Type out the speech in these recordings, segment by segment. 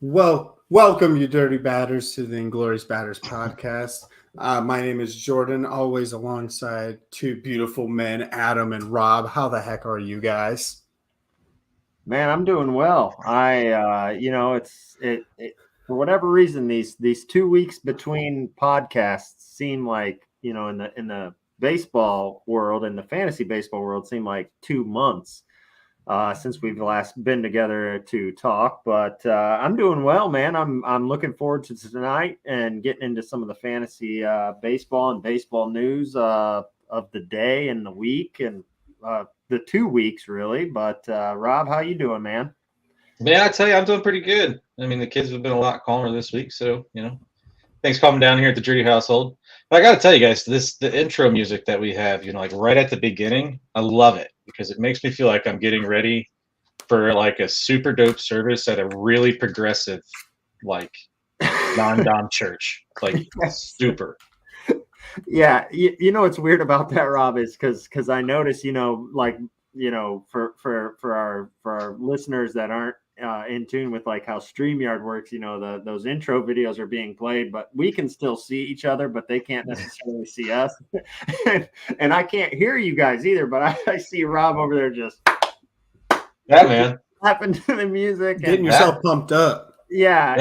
Welcome, you dirty batters, to the Inglorious Batters podcast. My name is Jordan, always alongside two beautiful men, Adam and Rob. How the heck are you guys? Man, I'm doing well. For whatever reason, these 2 weeks between podcasts seem like, in the baseball world, in the fantasy baseball world, seem like 2 months since we've last been together to talk. But I'm doing well, man. I'm looking forward to tonight and getting into some of the fantasy baseball and baseball news of the day and the week and the 2 weeks really. But Rob, how you doing, man? Man, I tell you, I'm doing pretty good. I mean, the kids have been a lot calmer this week, so things calming down here at the Judy household. But I got to tell you guys, the intro music that we have, like right at the beginning, I love it because it makes me feel like I'm getting ready for like a super dope service at a really progressive, like non-dom church, like super. Yeah, you know what's weird about that, Rob, is because I notice, for our listeners that aren't in tune with like how StreamYard works, those intro videos are being played, but we can still see each other, but they can't necessarily see us. and I can't hear you guys either, but I see Rob over there just man, clapping to the music, getting yourself pumped up. Yeah.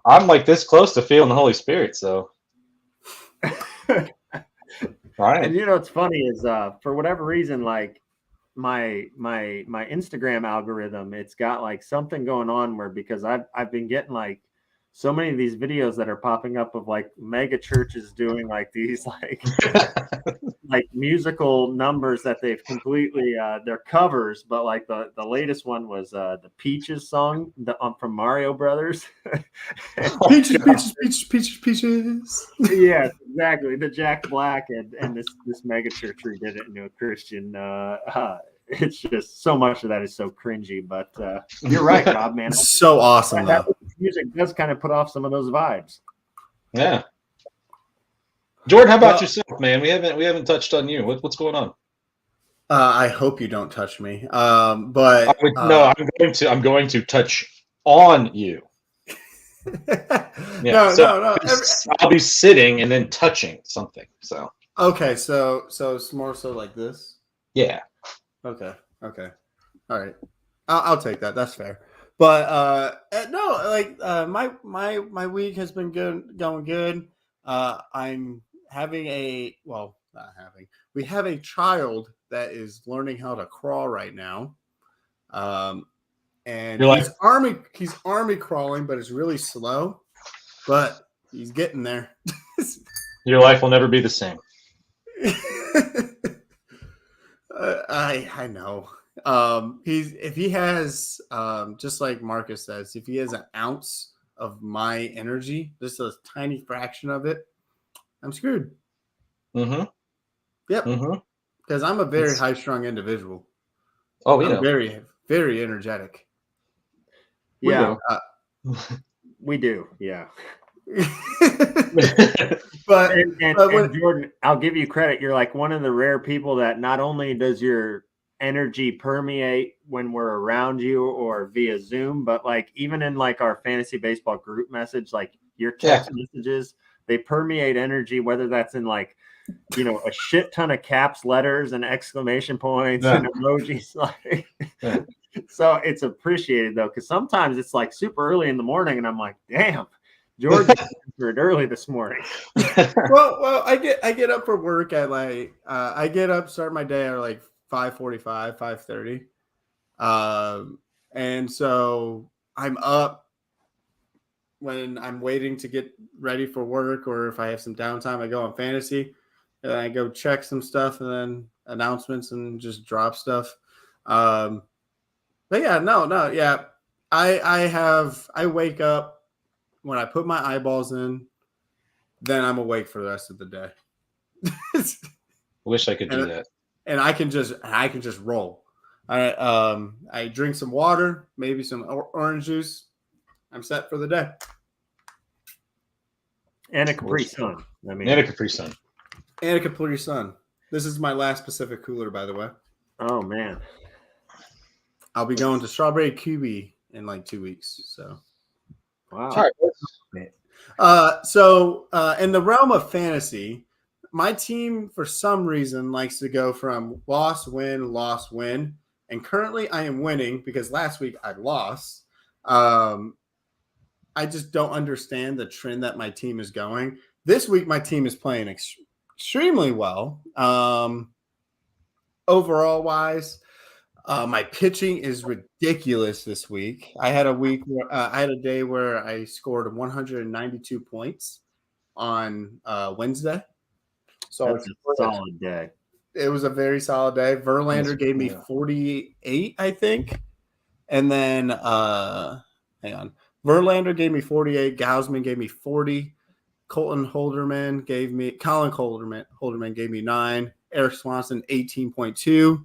I'm like this close to feeling the Holy Spirit, so. Right. And what's funny is for whatever reason, like my Instagram algorithm, it's got like something going on where, because I've been getting like so many of these videos that are popping up of like mega churches doing like these like musical numbers that they've completely they're covers, but like the latest one was the Peaches song from Mario Brothers. Peaches. Yes, exactly. The Jack Black and this mega church redid it into a Christian. It's just so much of that is so cringy, but you're right, Rob, man. So awesome, that music does kind of put off some of those vibes. Yeah. Jordan, how about yourself, man? We haven't touched on you. What's going on? I hope you don't touch me. But no, I'm going to touch on you. Yeah, no. I'll be sitting and then touching something. So okay, so it's more so like this. Yeah. Okay. All right. I'll take that. That's fair. But no, like my week has been going good. I'm having we have a child that is learning how to crawl right now. And he's army crawling, but it's really slow. But he's getting there. Your life will never be the same. I know. If he has just like Marcus says, if he has an ounce of my energy, just a tiny fraction of it, I'm screwed. Mm-hmm. Yep. Because I'm a very high-strung individual. Oh, I'm very, very energetic. Yeah, we do. Yeah. but Jordan, I'll give you credit. You're like one of the rare people that not only does your energy permeate when we're around you or via Zoom, but like even in like our fantasy baseball group message, like your text messages, they permeate energy, whether that's in like, a shit ton of caps letters and exclamation points and emojis. Like, so it's appreciated though, because sometimes it's like super early in the morning and I'm like, damn, George answered early this morning. well, I get up for work at like I get up, start my day at like 5:45, 5:30. And so I'm up when I'm waiting to get ready for work, or if I have some downtime, I go on fantasy and I go check some stuff and then announcements and just drop stuff. But yeah, no, yeah. I wake up when I put my eyeballs in, then I'm awake for the rest of the day. Wish I could do that. And I can just roll. I drink some water, maybe some orange juice. I'm set for the day. And a Capri Sun. And a Capri Sun. And a Capri Sun. This is my last Pacific cooler, by the way. Oh man. I'll be going to Strawberry QB in like 2 weeks. So Wow. Sorry. So in the realm of fantasy, my team for some reason likes to go from loss, win, and currently I am winning because last week I lost. I just don't understand the trend that my team is going. This week my team is playing extremely well. Overall wise, my pitching is ridiculous this week. I had a day where I scored 192 points on Wednesday. So That's a solid day. it was a very solid day. Verlander gave me 48, I think. And then hang on. Verlander gave me 48. Gausman gave me 40. Colin Holderman gave me 9. Eric Swanson 18.2.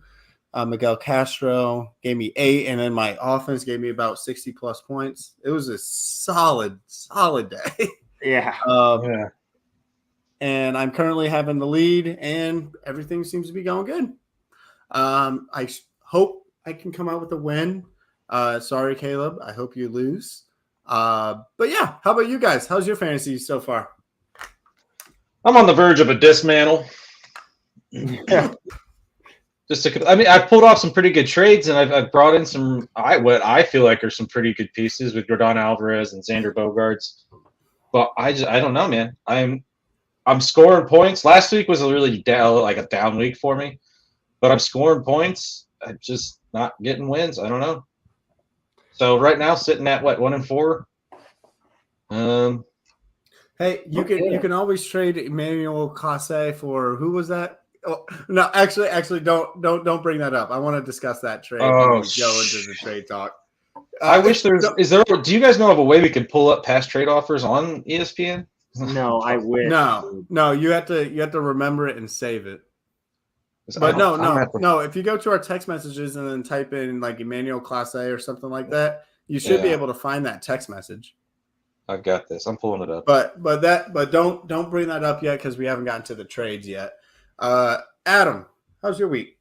Miguel Castro gave me 8, and then my offense gave me about 60 plus points. It was a solid day. Yeah. Yeah. And I'm currently having the lead, and everything seems to be going good. I hope I can come out with a win. Sorry, Caleb. I hope you lose. But yeah, how about you guys? How's your fantasy so far? I'm on the verge of a dismantle. Yeah. I've pulled off some pretty good trades, and I've brought in what I feel like are some pretty good pieces with Yordan Alvarez and Xander Bogaerts. But I don't know, man. I'm scoring points. Last week was a really down week for me, but I'm scoring points. I'm just not getting wins. I don't know. So right now, sitting at 1-4. Hey, you can always trade Emmanuel Clase for who was that? Oh, no, actually, don't bring that up. I want to discuss that trade when we go into the trade talk. I wish do you guys know of a way we can pull up past trade offers on ESPN? No, I wish. No, you have to remember it and save it. But no. If you go to our text messages and then type in like Emmanuel Clase or something like that, you should be able to find that text message. I've got this. I'm pulling it up. But don't bring that up yet because we haven't gotten to the trades yet. Adam, how's your week?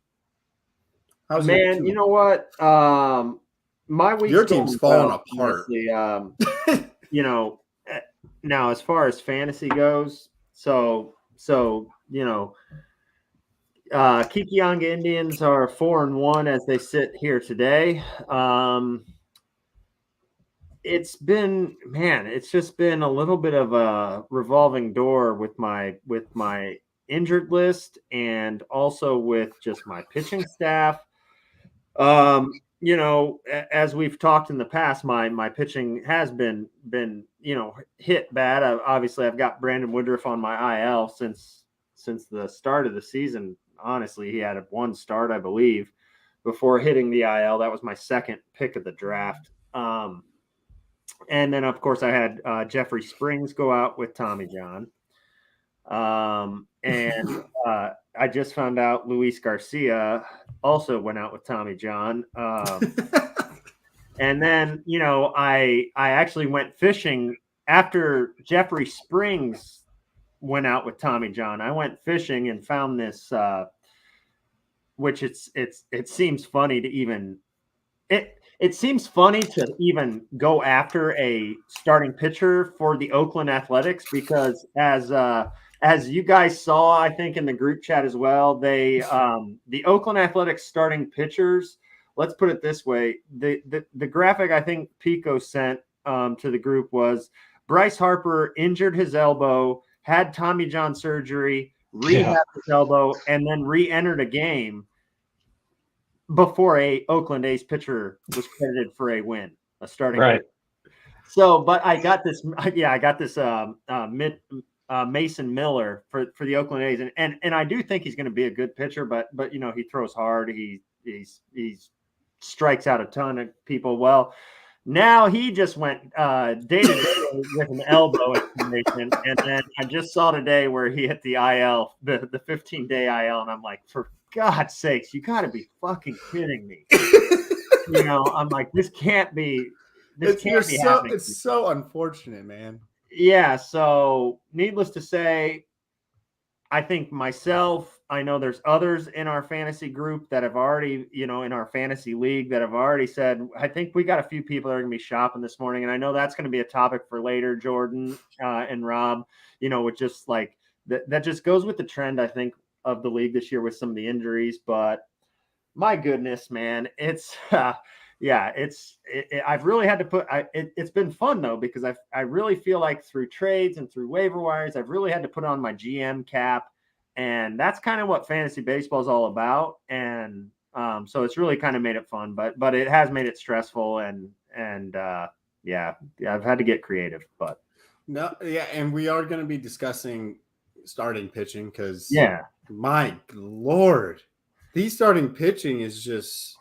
Man, you know what? My week's your team's falling apart. You know, now as far as fantasy goes, so Kikiyanga Indians are 4-1 as they sit here today. It's just been a little bit of a revolving door with my injured list and also with just my pitching staff. As we've talked in the past, my pitching has been hit bad. Obviously, I've got Brandon Woodruff on my IL since the start of the season. Honestly, he had one start, I believe, before hitting the IL. That was my second pick of the draft. And then, of course, I had Jeffrey Springs go out with Tommy John. And I just found out Luis Garcia also went out with Tommy John. And then, I actually went fishing after Jeffrey Springs went out with Tommy John. I went fishing and found this, which it seems funny to even it seems funny to even go after a starting pitcher for the Oakland Athletics because as you guys saw, I think in the group chat as well, the Oakland Athletics starting pitchers, let's put it this way, the graphic I think Pico sent to the group was Bryce Harper injured his elbow, had Tommy John surgery, rehabbed his elbow, and then re-entered a game before a Oakland A's pitcher was credited for a win, a starting pitcher. So, but I got this Mason Miller for the Oakland A's, and I do think he's going to be a good pitcher, but he throws hard, he strikes out a ton of people. Well, now he just went day to day with an elbow inflammation, and then I just saw today where he hit the IL, the 15-day IL, and I'm like, for God's sakes, you got to be fucking kidding me. I'm like, this can't be. Happening. It's so unfortunate, man. Yeah. So, needless to say, I think myself, I know there's others in our fantasy group that have already, in our fantasy league that have already said, I think we got a few people that are going to be shopping this morning. And I know that's going to be a topic for later, Jordan and Rob, with just like that just goes with the trend, I think, of the league this year with some of the injuries. But my goodness, man, it's I've really had to put. It's been fun though, because I really feel like through trades and through waiver wires, I've really had to put on my GM cap, and that's kind of what fantasy baseball is all about. And so it's really kind of made it fun, but it has made it stressful, and I've had to get creative. But no, yeah, and we are going to be discussing starting pitching because my Lord, these starting pitching is just.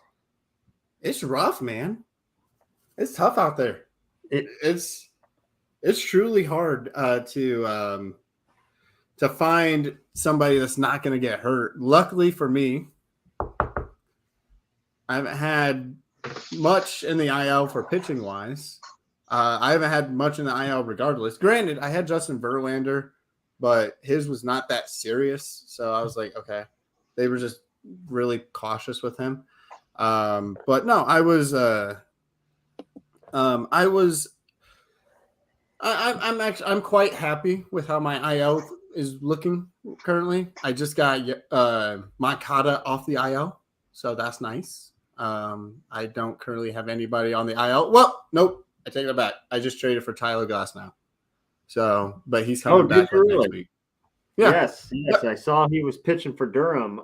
It's rough, man. It's tough out there. It's truly hard to find somebody that's not going to get hurt. Luckily for me, I haven't had much in the IL for pitching wise. I haven't had much in the IL regardless. Granted, I had Justin Verlander, but his was not that serious. So I was like, okay, they were just really cautious with him. But no, I'm quite happy with how my IL is looking currently. I just got Makata off the IL, so that's nice. I don't currently have anybody on the IL. Well, nope, I take it back. I just traded for Tyler Glass now. So, but he's coming back next week. Yeah. Yes, I saw he was pitching for Durham.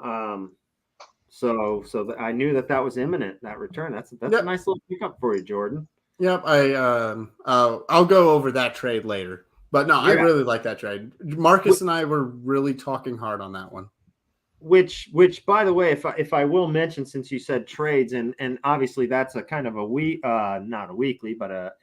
So I knew that was imminent, that return. That's a nice little pickup for you, Jordan. Yep. I'll go over that trade later. But no, I really like that trade. Marcus and I were really talking hard on that one. Which by the way, if I will mention, since you said trades, and obviously that's a kind of not a weekly, but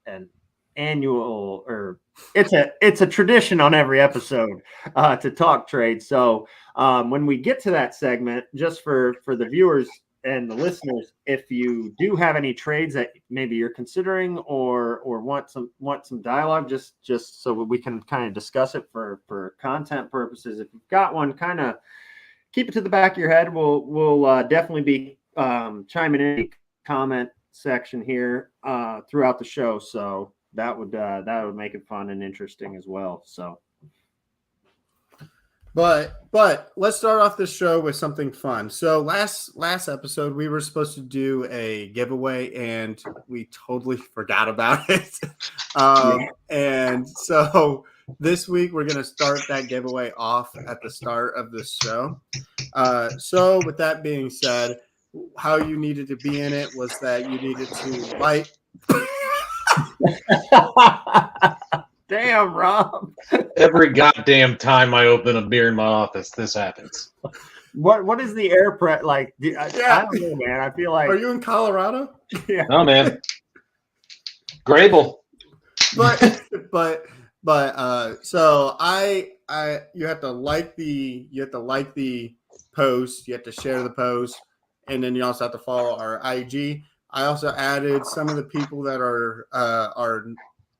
an annual, or it's a tradition on every episode to talk trade. So when we get to that segment, just for the viewers and the listeners, if you do have any trades that maybe you're considering or want some dialogue, just so we can kind of discuss it for content purposes, if you've got one, kind of keep it to the back of your head. We'll definitely be chiming in the comment section here throughout the show. So that would make it fun and interesting as well. So, but let's start off this show with something fun. So last episode we were supposed to do a giveaway and we totally forgot about it. And so this week we're gonna start that giveaway off at the start of the show. So with that being said, how you needed to be in it was that you needed to like. Damn, Rob. Every goddamn time I open a beer in my office, this happens. What is the air prep like? I don't know, man. I feel like. Are you in Colorado? Yeah. Oh man. Grable. But so you have to like the post, you have to share the post, and then you also have to follow our IG. I also added some of the people that are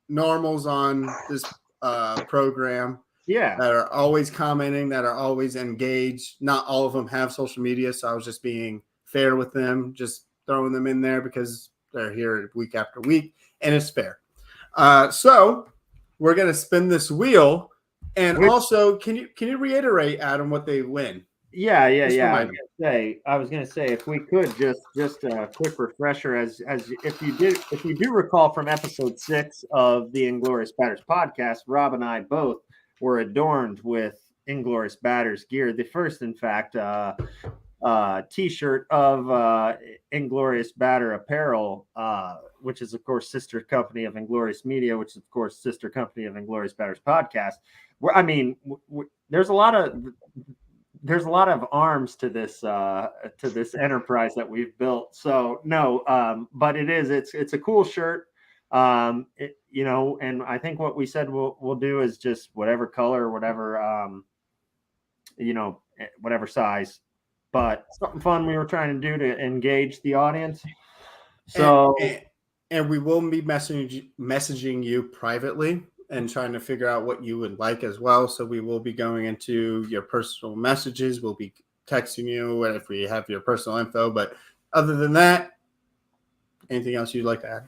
normals on this program. Yeah. That are always commenting, that are always engaged. Not all of them have social media, so I was just being fair with them, just throwing them in there because they're here week after week, and it's fair. So we're gonna spin this wheel, and also, can you reiterate, Adam, what they win? Yeah. I was gonna say if we could just a quick refresher, as if you do recall from episode 6 of the Inglorious Batters podcast, Rob and I both were adorned with Inglorious Batters gear. The first, in fact, T-shirt of Inglorious Batter Apparel, which is of course sister company of Inglorious Media, which is of course sister company of Inglorious Batters podcast. There's a lot of arms to this enterprise that we've built. So no, but it's a cool shirt. And I think what we said we'll do is just whatever color, whatever whatever size, but something fun we were trying to do to engage the audience. So and we will be messaging you privately and trying to figure out what you would like as well. So we will be going into your personal messages. We'll be texting you if we have your personal info. But other than that, anything else you'd like to add?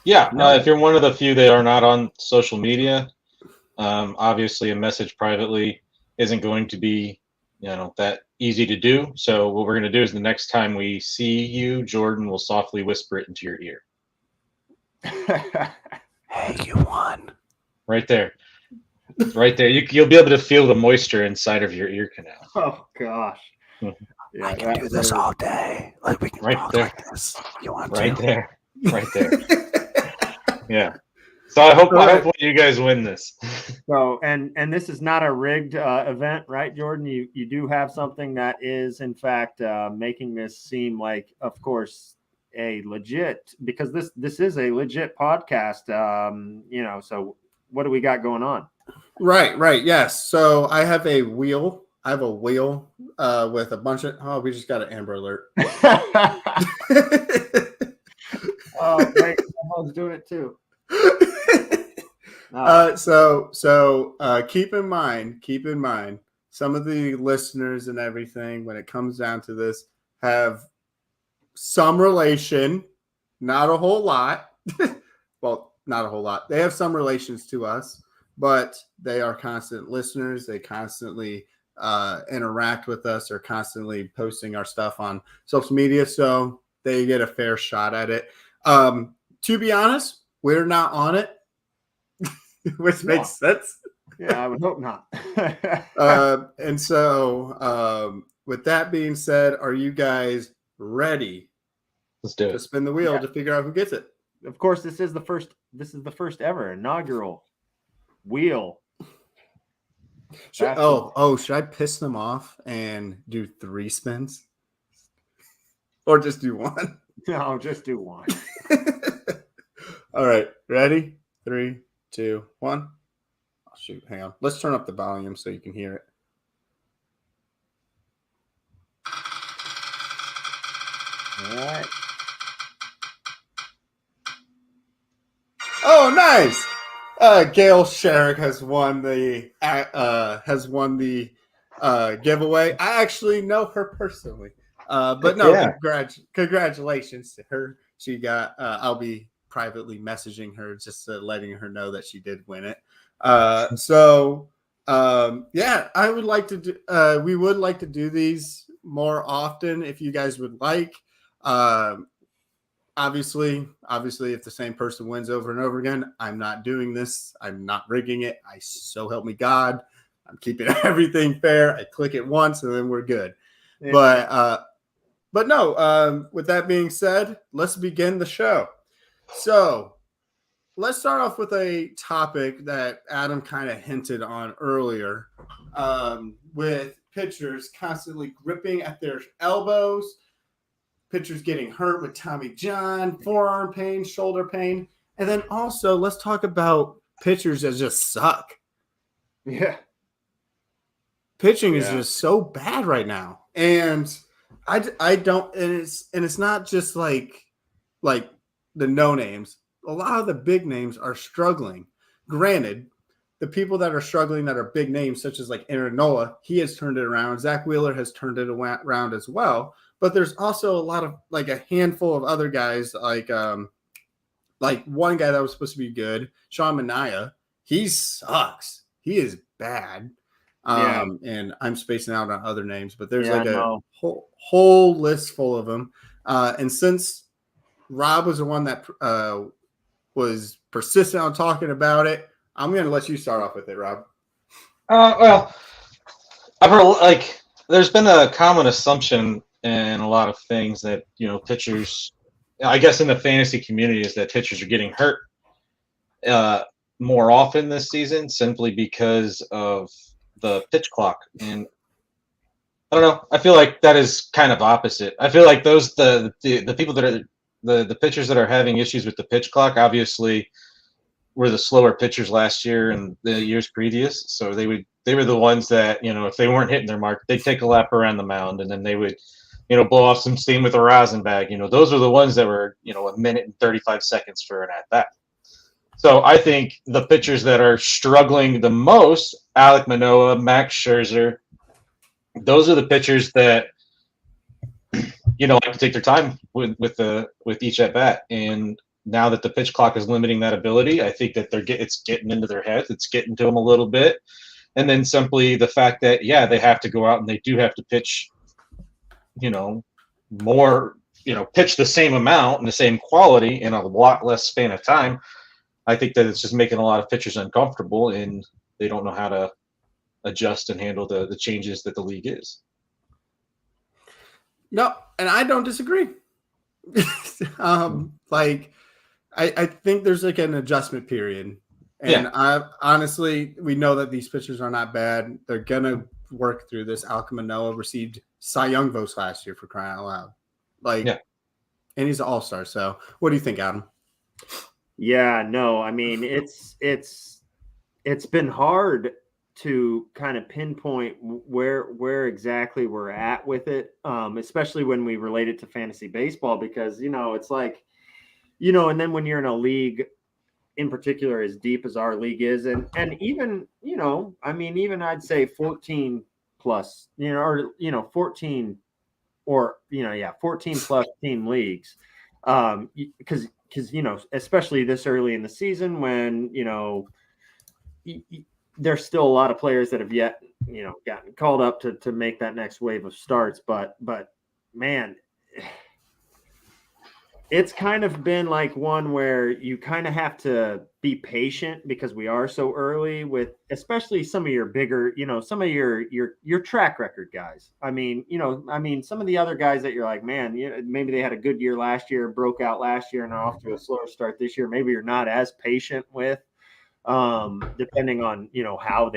Yeah, if you're one of the few that are not on social media, obviously a message privately isn't going to be, that easy to do. So what we're going to do is the next time we see you, Jordan will softly whisper it into your ear. Hey, you won. Right there. Right there. You'll be able to feel the moisture inside of your ear canal. Oh gosh. Yeah, I can do this all day. Like we can talk like this. You want right to? there. Right there. Yeah. So I hope you guys win this. So and this is not a rigged event, right, Jordan? You do have something that is in fact making this seem like, of course, a legit, because this is a legit podcast. So what do we got going on? Right. Yes. So I have a wheel. With a bunch of. We just got an Amber Alert. Oh, wait, I was doing it too. So keep in mind, some of the listeners and everything, when it comes down to this, have some relation, not a whole lot. Well, not a whole lot. They have some relations to us, but they are constant listeners. They constantly interact with us, or constantly posting our stuff on social media, so they get a fair shot at it. To be honest, we're not on it, which makes sense. Yeah, I would hope not. And so, with that being said, are you guys ready? Let's do it. To spin the wheel to figure out who gets it. Of course, this is the first ever inaugural wheel. Should I piss them off and do 3 spins? Or just do 1? No, just do 1. All right, ready? 3, 2, 1. Oh, shoot, hang on. Let's turn up the volume so you can hear it. All right. Oh, nice! Gail Sherrick has won the giveaway. I actually know her personally, but no, congratulations to her. She got. I'll be privately messaging her, just letting her know that she did win it. I would like to do. We would like to do these more often if you guys would like. Obviously, if the same person wins over and over again, I'm not doing this. I'm not rigging it. So help me God. I'm keeping everything fair. I click it once and then we're good. Yeah. But no, with that being said, let's begin the show. So let's start off with a topic that Adam kind of hinted on earlier, with pitchers constantly gripping at their elbows, pitchers getting hurt with Tommy John, forearm pain, shoulder pain. And then also let's talk about pitchers that just suck. Yeah. Pitching is just so bad right now. And I don't, and it's not just like the no names. A lot of the big names are struggling. Granted, the people that are struggling that are big names, such as like Aaron Nola, he has turned it around. Zach Wheeler has turned it around as well. But there's also a lot of a handful of other guys, like one guy that was supposed to be good, Sean Manaea. He sucks. He is bad. And I'm spacing out on other names, but there's a whole list full of them. And since Rob was the one that was persistent on talking about it, I'm going to let you start off with it, Rob. Well, I've heard there's been a common assumption in a lot of things that pitchers, I guess in the fantasy community, is that pitchers are getting hurt more often this season simply because of the pitch clock. And I don't know, I feel like that is kind of opposite. I feel like the people that are the pitchers that are having issues with the pitch clock obviously were the slower pitchers last year and the years previous, so they were the ones that if they weren't hitting their mark, they'd take a lap around the mound and then they would blow off some steam with a rosin bag. Those are the ones that were, a minute and 35 seconds for an at-bat. So I think the pitchers that are struggling the most, Alek Manoah, Max Scherzer, those are the pitchers that like to take their time with each at bat. And now that the pitch clock is limiting that ability, I think that it's getting into their heads. It's getting to them a little bit. And then simply the fact that they have to go out and they do have to pitch, more, pitch the same amount and the same quality in a lot less span of time. I think that it's just making a lot of pitchers uncomfortable, and they don't know how to adjust and handle the changes that the league is. No, and I don't disagree. I think there's like an adjustment period. And honestly, we know that these pitchers are not bad. They're going to work through this. Alek Manoah received Cy Young votes last year, for crying out loud. And he's an all-star. So what do you think, Adam? Yeah, no, I mean, it's been hard to kind of pinpoint where exactly we're at with it, especially when we relate it to fantasy baseball, because, it's like, and then when you're in a league in particular as deep as our league is, and even, even I'd say 14 plus, 14 or, 14 plus team leagues, because, especially this early in the season when, there's still a lot of players that have yet, gotten called up to make that next wave of starts. But man, it's kind of been like one where you kind of have to be patient because we are so early with, especially some of your bigger, some of your track record guys. I mean, some of the other guys that you're like, man, maybe they had a good year last year, broke out last year and are off to a slower start this year. Maybe you're not as patient with, depending on, how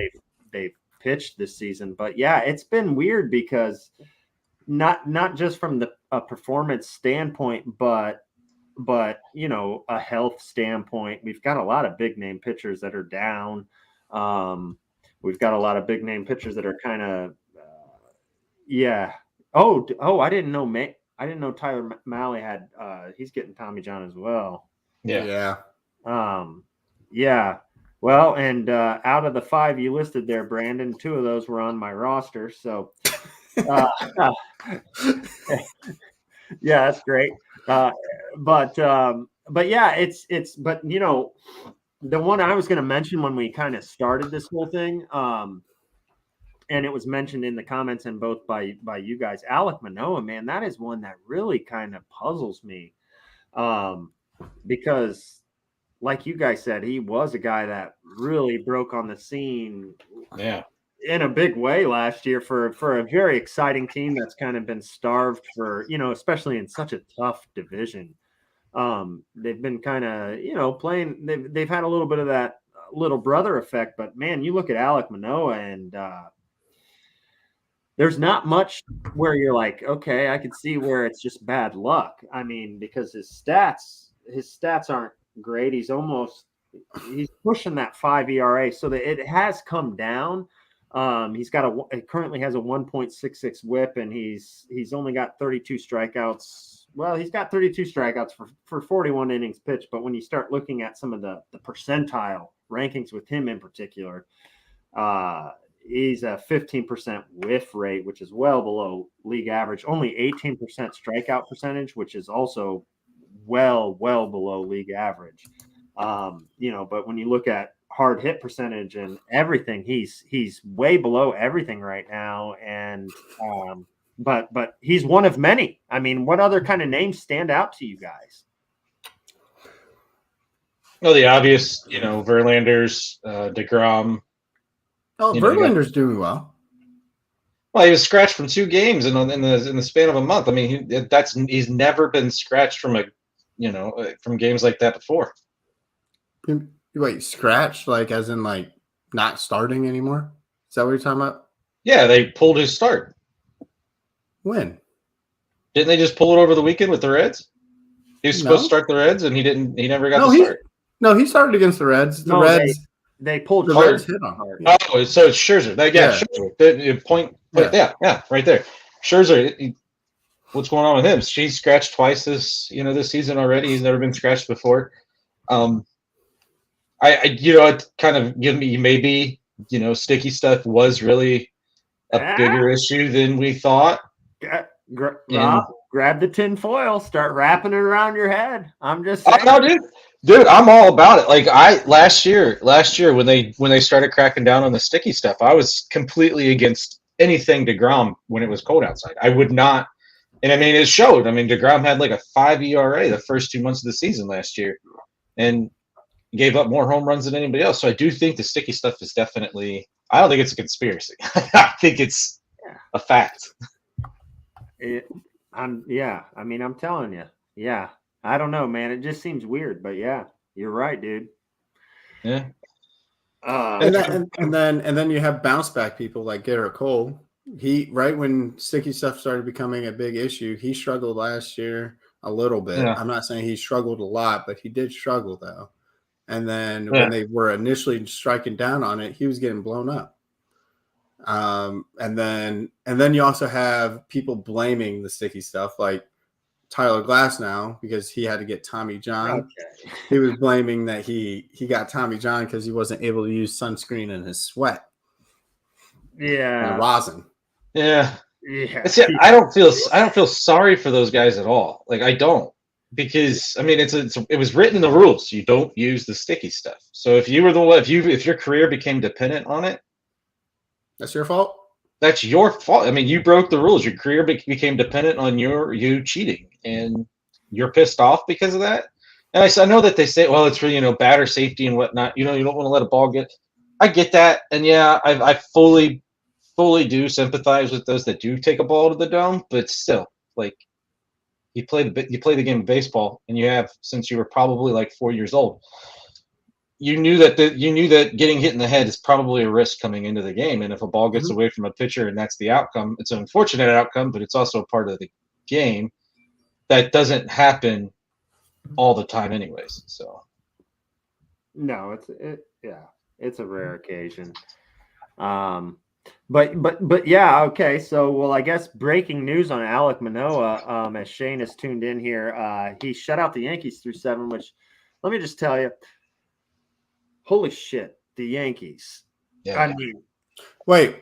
they've pitched this season. But yeah, it's been weird because not just from a performance standpoint, but a health standpoint. We've got a lot of big name pitchers that are down. We've got a lot of big name pitchers that are kind of I didn't know Tyler Mahle had he's getting Tommy John as well. Yeah. Well, and out of the 5 you listed there, Brandon, 2 of those were on my roster. So, yeah, that's great. But yeah, but the one I was going to mention when we kind of started this whole thing, and it was mentioned in the comments and both by you guys, Alek Manoah, man, that is one that really kind of puzzles me, because, like you guys said, he was a guy that really broke on the scene in a big way last year for a very exciting team that's kind of been starved for, especially in such a tough division. They've been kind of, playing, they've had a little bit of that little brother effect, but man, you look at Alek Manoah and there's not much where you're like, okay, I could see where it's just bad luck. I mean, because his stats aren't great. He's pushing that 5 ERA, so that it has come down. He currently has a 1.66 WHIP, and he's only got 32 strikeouts. Well, he's got 32 strikeouts for 41 innings pitched, but when you start looking at some of the percentile rankings with him in particular, he's a 15% whiff rate, which is well below league average. Only 18% strikeout percentage, which is also well below league average. But when you look at hard hit percentage and everything, he's way below everything right now. And but he's one of many. I mean, what other kind of names stand out to you guys? Well, the obvious, Verlander's, DeGrom. Oh, Verlander's doing well. Well, he was scratched from 2 games in the span of a month. I mean, he's never been scratched from from games like that before. Wait, scratched, like as in like not starting anymore? Is that what you're talking about? Yeah, they pulled his start. When? Didn't they just pull it over the weekend with the Reds? He was supposed to start the Reds, and he didn't. He never got to start. No, he started against the Reds. The Reds. They pulled the Reds hit on. Oh, so it's Scherzer. Scherzer. The point. Right there. Scherzer. What's going on with him? He's scratched twice this season already. He's never been scratched before. it kind of give me maybe sticky stuff was really a bigger issue than we thought. Rob, grab the tin foil, start wrapping it around your head. I'm just Oh, saying. no, dude, I'm all about it. Like last year when they started cracking down on the sticky stuff, I was completely against anything DeGrom when it was cold outside. I would not, and I mean it showed. I mean DeGrom had like a 5 ERA the first 2 months of the season last year, and gave up more home runs than anybody else. So I do think the sticky stuff is definitely. I don't think it's a conspiracy. I think it's a fact. I'm telling you. Yeah. I don't know, man. It just seems weird, but yeah, you're right, dude. Yeah. And then you have bounce back people like Garrett Cole. He right when sticky stuff started becoming a big issue, he struggled last year a little bit. Yeah. I'm not saying he struggled a lot, but he did struggle though. And then when they were initially striking down on it, he was getting blown up. And then you also have people blaming the sticky stuff, like Tyler Glass now, because he had to get Tommy John. Okay. He was blaming that he got Tommy John because he wasn't able to use sunscreen in his sweat. Yeah. Rosin. Yeah. Yeah. See, I don't feel sorry for those guys at all. Like I don't, because I mean it was written in the rules. You don't use the sticky stuff. So if you were if your career became dependent on it, that's your fault. That's your fault. I mean, you broke the rules. Your career became dependent on you cheating, and you're pissed off because of that. And I know that they say, well, it's for batter safety and whatnot. You don't want to let a ball get. I get that, and yeah, I fully do sympathize with those that do take a ball to the dome. But still, like you play the game of baseball, and you have since you were probably like 4 years old. You knew that getting hit in the head is probably a risk coming into the game, and if a ball gets away from a pitcher and that's the outcome, it's an unfortunate outcome, but it's also a part of the game that doesn't happen all the time, anyways. So, no, it's a rare occasion. But yeah, okay. So, well, I guess breaking news on Alek Manoah. As Shane has tuned in here, he shut out the Yankees through 7, which let me just tell you. Holy shit, the Yankees. yeah. I mean, wait,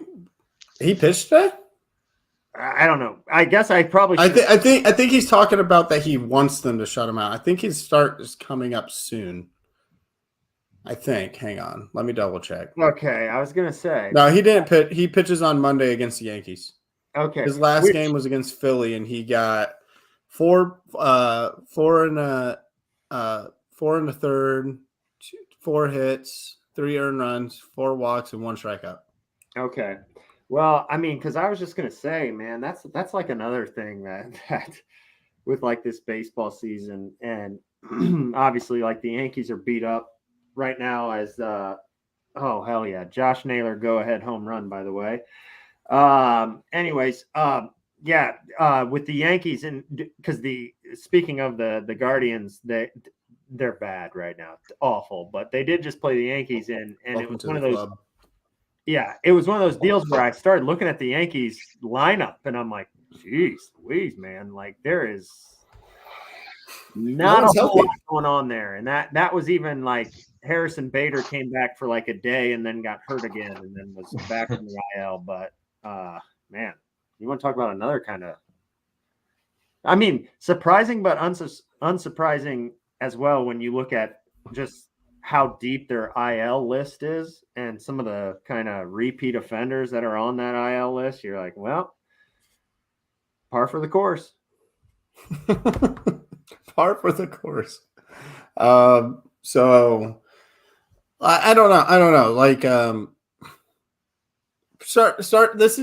he pitched today? I don't know. I guess I probably I think he's talking about that he wants them to shut him out. I think his start is coming up soon. I think. Hang on. Let me double check. Okay, I was going to say. No, he didn't pitch. He pitches on Monday against the Yankees. Okay. His last game was against Philly, and he got four in the third, 4 hits, 3 earned runs, 4 walks, and 1 strikeout. Okay. Well, I mean, because I was just gonna say, man, that's like another thing that with like this baseball season, and obviously like the Yankees are beat up right now as oh hell yeah, Josh Naylor go ahead home run, by the way. Anyways, with the Yankees, and because speaking of the Guardians, they're bad right now. It's awful, but they did just play the Yankees and it was one of those. Club. Yeah, it was one of those deals where I started looking at the Yankees lineup and I'm like, geez, Louise, man, like there is not a whole lot going on there. And that was even like Harrison Bader came back for like a day and then got hurt again and then was back in the IL. But man, you want to talk about another kind of, I mean, surprising but unsurprising as well when you look at just how deep their IL list is and some of the kind of repeat offenders that are on that IL list. You're like, well, par for the course. Par for the course. So I don't know. Like start. This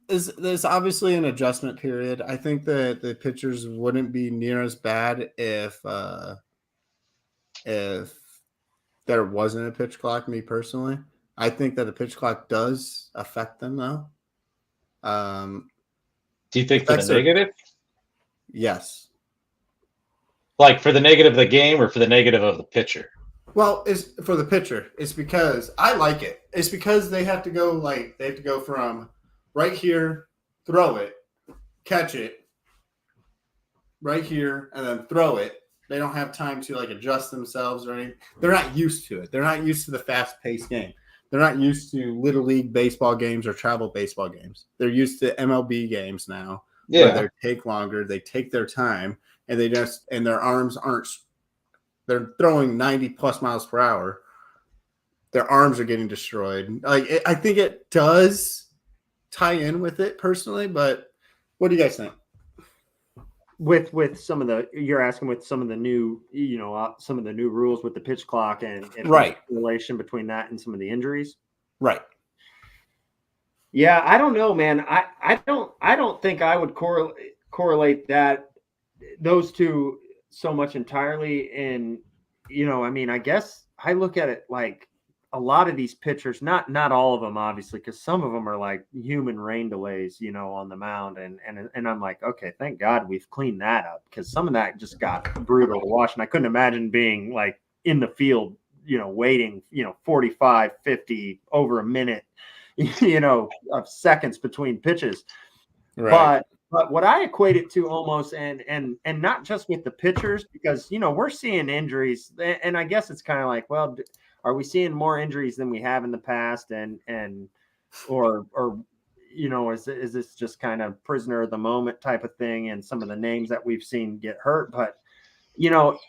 is obviously an adjustment period. I think that the pitchers wouldn't be near as bad if there wasn't a pitch clock. Me personally, I think that a pitch clock does affect them though. Do you think for the negative? Yes. Like for the negative of the game or for the negative of the pitcher? Well, it's for the pitcher. It's because I like it. It's because they have to go from right here, throw it, catch it, right here, and then throw it, They don't have time to like adjust themselves or anything. They're not used to it. They're not used to the fast-paced game. They're not used to little league baseball games or travel baseball games. They're used to MLB games now, where they take longer, they take their time, and their arms aren't. They're throwing 90 plus miles per hour. Their arms are getting destroyed. I think it does tie in with it personally, but what do you guys think? With some of the, you're asking with some of the new, some of the new rules with the pitch clock and right, relation between that and some of the injuries. Right. Yeah, I don't know, man. I don't think I would correlate those two so much entirely. And I guess I look at it like a lot of these pitchers, not all of them, obviously, because some of them are like human rain delays, on the mound, and I'm like, okay, thank God we've cleaned that up, because some of that just got brutal to watch, and I couldn't imagine being like in the field, waiting, 45, 50, over a minute, of seconds between pitches. Right. But what I equate it to almost, and not just with the pitchers, because we're seeing injuries, and I guess it's kind of like, well, are we seeing more injuries than we have in the past, or is this just kind of prisoner of the moment type of thing, and some of the names that we've seen get hurt? But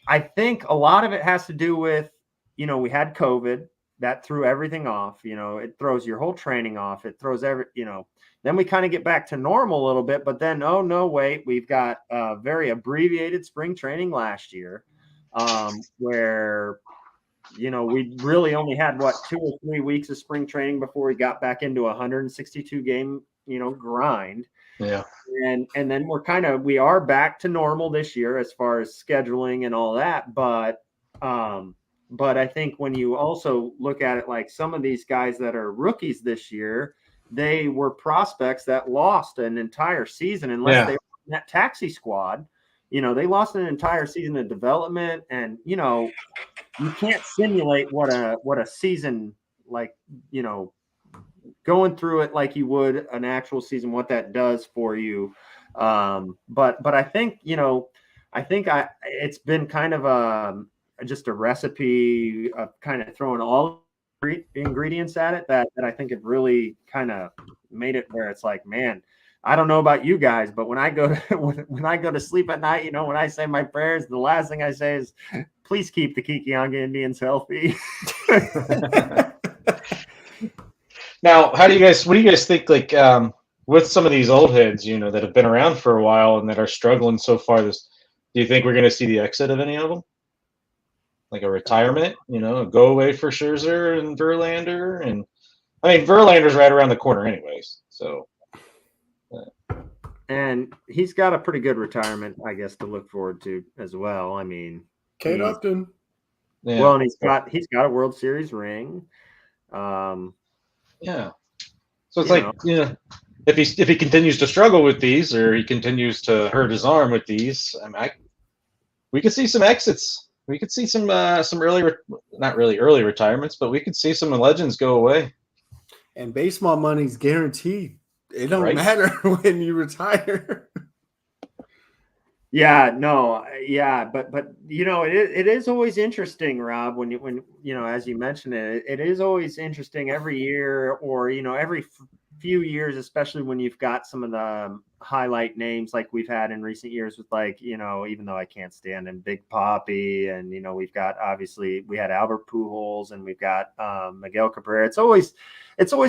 I think a lot of it has to do with we had COVID that threw everything off. It throws your whole training off. It throws then we kind of get back to normal a little bit, but then, oh no, wait, we've got a very abbreviated spring training last year, where we really only had 2 or 3 weeks of spring training before we got back into a 162 game, grind. Yeah. And then we are back to normal this year as far as scheduling and all that. But I think when you also look at it, like some of these guys that are rookies this year, they were prospects that lost an entire season unless they were in that taxi squad. They lost an entire season of development, and you can't simulate what a season, like, going through it like you would an actual season, what that does for you. But I think, it's been kind of just a recipe of kind of throwing all ingredients at it that I think it really kind of made it where it's like, man, I don't know about you guys, but when I go to when I go to sleep at night, when I say my prayers, the last thing I say is, please keep the Kikiyanga Indians healthy. Now, what do you guys think, like, with some of these old heads, that have been around for a while and that are struggling so far, do you think we're going to see the exit of any of them? Like a retirement, a go away for Scherzer and Verlander? And I mean, Verlander's right around the corner anyways, so. And he's got a pretty good retirement, I guess, to look forward to as well. I mean, Kate Upton. Yeah. Well, and he's got a World Series ring. Yeah. So it's if he continues to struggle with these, or he continues to hurt his arm with these, we could see some exits. We could see some early, not really early retirements, but we could see some legends go away. And baseball money's guaranteed. It don't matter when you retire. Yeah, no, yeah, but it is always interesting, Rob, when as you mentioned it is always interesting every year, or every few years, especially when you've got some of the highlight names like we've had in recent years with, like, even though I can't stand him, Big Papi, and we've got, obviously we had Albert Pujols, and we've got Miguel Cabrera. It's always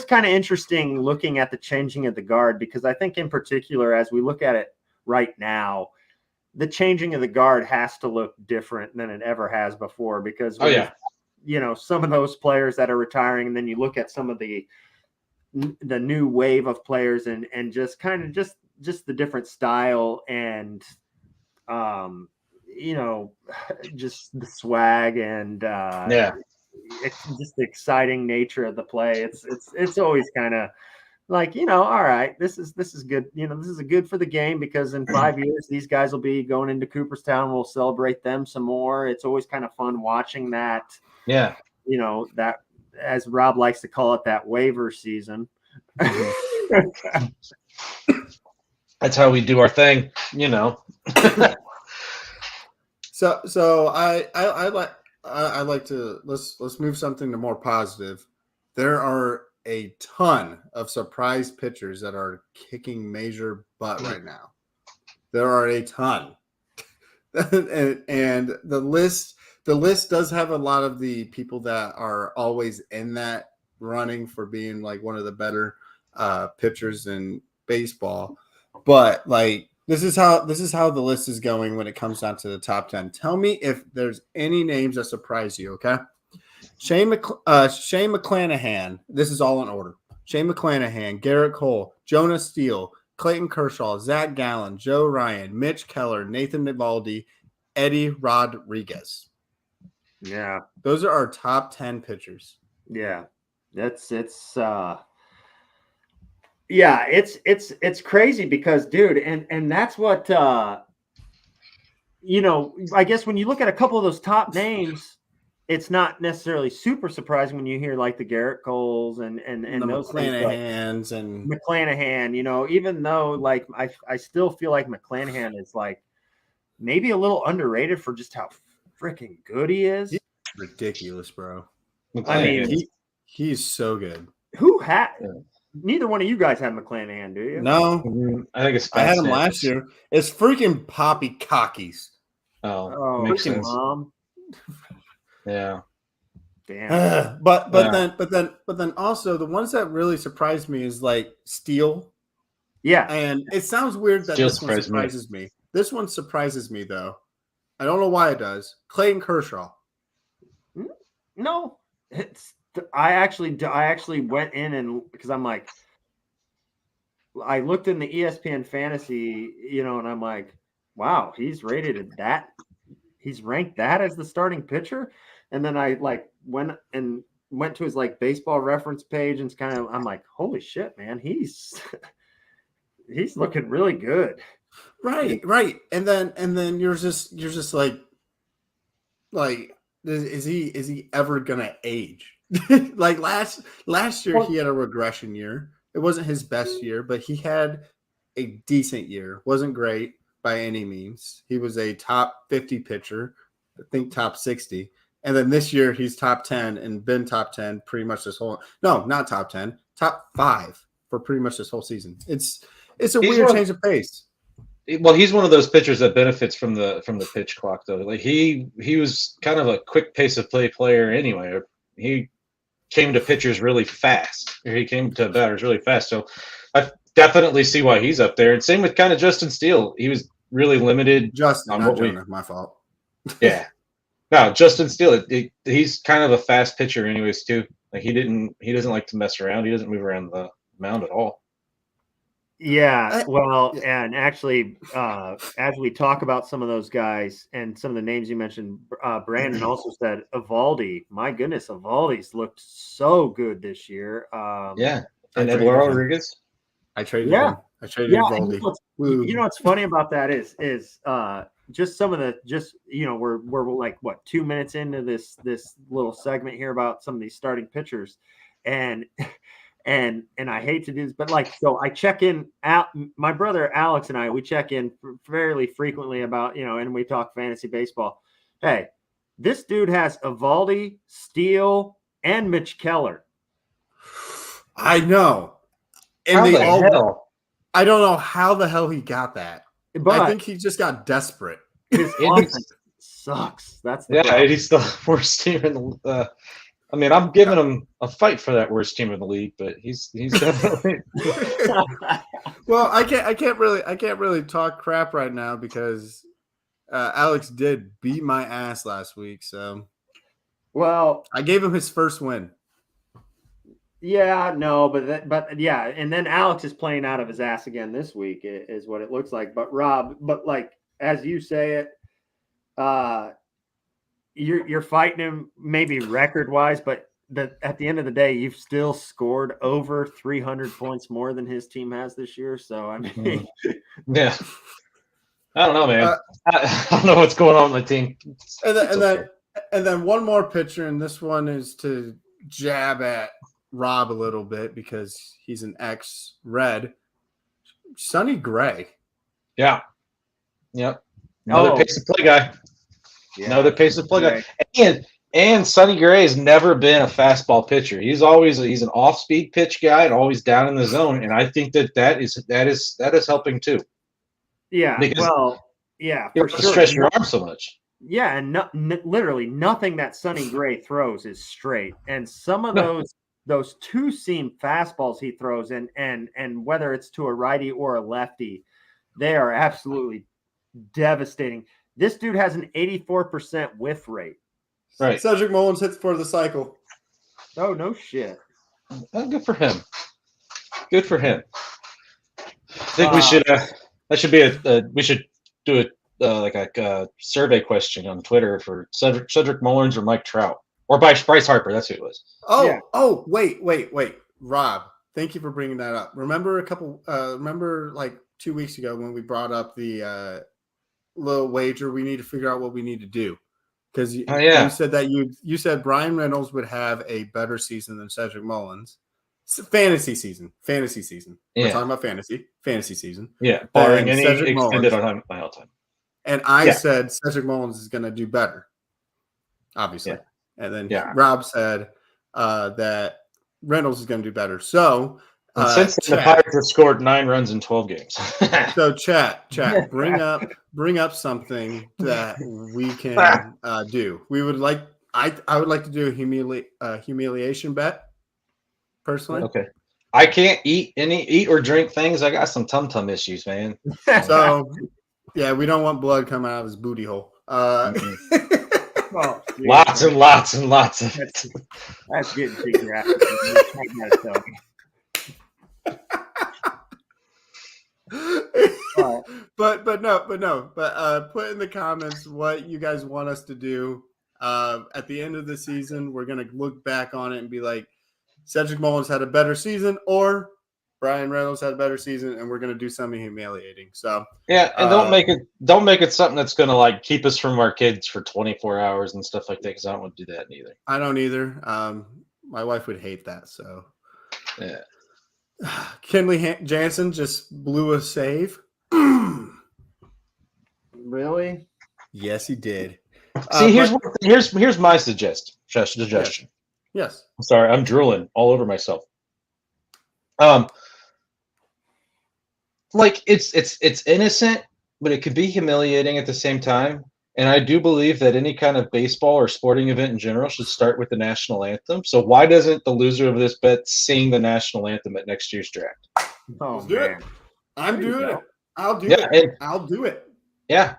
kind of interesting looking at the changing of the guard, because I think in particular, as we look at it right now, the changing of the guard has to look different than it ever has before, because some of those players that are retiring, and then you look at some of the new wave of players, and just kind of just the different style, and just the swag, and it's just the exciting nature of the play. It's always kind of like, all right, this is good. This is good for the game, because in 5 years, these guys will be going into Cooperstown. We'll celebrate them some more. It's always kind of fun watching that. Yeah. That, as Rob likes to call it, that waiver season. That's how we do our thing, So I like to let's move something to more positive. There are a ton of surprise pitchers that are kicking major butt right now. There are a ton, and the list does have a lot of the people that are always in that running for being like one of the better pitchers in baseball. But like this is how the list is going when it comes down to the top 10. Tell me if there's any names that surprise you. Okay, Shane McClanahan. This is all in order. Shane McClanahan, Garrett Cole, Jonah Steele, Clayton Kershaw, Zach Gallen, Joe Ryan, Mitch Keller, Nathan Eovaldi, Eddie Rodriguez. Yeah. Those are our top 10 pitchers. Yeah. It's crazy because dude, and that's what I guess when you look at a couple of those top names, it's not necessarily super surprising when you hear like the Garrett Coles and the those McClanahans and McClanahan, even though like I still feel like McClanahan is like maybe a little underrated for just how freaking good he is. He's ridiculous, bro. I mean, he's so good. Neither one of you guys have McClanahan, do you? No, I think it's. I had him last year. It's freaking Poppy Cockies. Oh, makes sense. Mom. Yeah. Damn. But then also the ones that really surprised me is like Steele. Yeah. And it sounds weird that this one surprises me. This one surprises me though. I don't know why it does. Clayton Kershaw. No, I actually went in and because I'm like, I looked in the ESPN fantasy, and I'm like, wow, he's rated that. He's ranked that as the starting pitcher. And then I like went to his like baseball reference page and I'm like, holy shit, man, he's looking really good. Right. And then you're just like is he ever gonna age? Like last year he had a regression year. It wasn't his best year, but he had a decent year. Wasn't great by any means. He was a top 50 pitcher, I think top 60. And then this year he's top 10 and been top 10 pretty much this whole not top 10, top 5 for pretty much this whole season. It's a weird change of pace. Well, he's one of those pitchers that benefits from the pitch clock, though. Like he was kind of a quick pace of play player anyway. He came to pitchers really fast, or he came to batters really fast. So I definitely see why he's up there. And same with kind of Justin Steele. He was really limited. Justin, not Jonah, my fault. Yeah, no, Justin Steele. He's kind of a fast pitcher, anyways, too. Like he doesn't like to mess around. He doesn't move around the mound at all. Yeah, well, and actually, as we talk about some of those guys and some of the names you mentioned, Brandon also said Eovaldi. My goodness, Eovaldi's looked so good this year. Yeah, and Eduardo Rodriguez. I traded him. I traded Eovaldi. What's funny about that is just some of the we're like what 2 minutes into this little segment here about some of these starting pitchers, and I hate to do this, but like, so I check in my brother Alex and we check in fairly frequently about, and we talk fantasy baseball. Hey, this dude has Eovaldi, Steele, and Mitch Keller. I know. And hell? I don't know how the hell he got that. But I think he just got desperate. His offense sucks. That's the problem. He's the worst team in the I mean, I'm giving him a fight for that worst team in the league, but he's definitely. Well, I can't really talk crap right now because Alex did beat my ass last week. So, well, I gave him his first win. Yeah, no, but yeah, and then Alex is playing out of his ass again this week, is what it looks like. But Rob, like as you say it, you're fighting him maybe record wise, but at the end of the day, you've still scored over 300 points more than his team has this year. So I mean, yeah, I don't know, man. I don't know what's going on with my team. And then one more pitcher, and this one is to jab at Rob a little bit because he's an ex-Red. Sonny Gray. Yeah. Yep. Another pace of play guy. know the pace of play guy. And Sonny Gray has never been a fastball pitcher. He's an off-speed pitch guy and always down in the zone. And I think that is helping too. Yeah. Because for you sure. Stretch your arm so much. Yeah, and literally nothing that Sonny Gray throws is straight. And some of those two-seam fastballs he throws, and whether it's to a righty or a lefty, they are absolutely devastating. This dude has an 84% whiff rate. Right. Cedric Mullins hits for the cycle. Oh, no shit. Good for him. Good for him. I think we should. That should be we should do a survey question on Twitter for Cedric Mullins or Mike Trout or Bryce Harper. That's who it was. Oh, wait. Rob, thank you for bringing that up. Remember like 2 weeks ago when we brought up the little wager? We need to figure out what we need to do. Because you said that you said Brian Reynolds would have a better season than Cedric Mullins. Fantasy season. We're talking about fantasy season. Yeah, barring any Cedric extended Mullins, on my all time. And I said Cedric Mullins is going to do better, obviously. Yeah. And then Rob said that Reynolds is going to do better. So since then, the Pirates have scored 9 runs in 12 games. So chat, bring up something that we can do. We would like I would like to do a humiliation bet personally. Okay. I can't eat or drink things. I got some tum issues, man. So we don't want blood coming out of his booty hole. Lots and lots and lots of it. That's getting too graphic. But no. Put in the comments what you guys want us to do. At the end of the season, we're gonna look back on it and be like, Cedric Mullins had a better season, or Brian Reynolds had a better season, and we're gonna do something humiliating. So and don't make it something that's gonna like keep us from our kids for 24 hours and stuff like that. Because I don't want to do that either. I don't either. My wife would hate that. So yeah. Kenley Jansen just blew a save. Really? Yes, he did. See, here's my suggestion. Yes. I'm sorry, I'm drooling all over myself. Like it's innocent, but it could be humiliating at the same time. And I do believe that any kind of baseball or sporting event in general should start with the national anthem. So why doesn't the loser of this bet sing the national anthem at next year's draft? Oh, do it. I'm doing it. I'll do it. I'll do it. Yeah.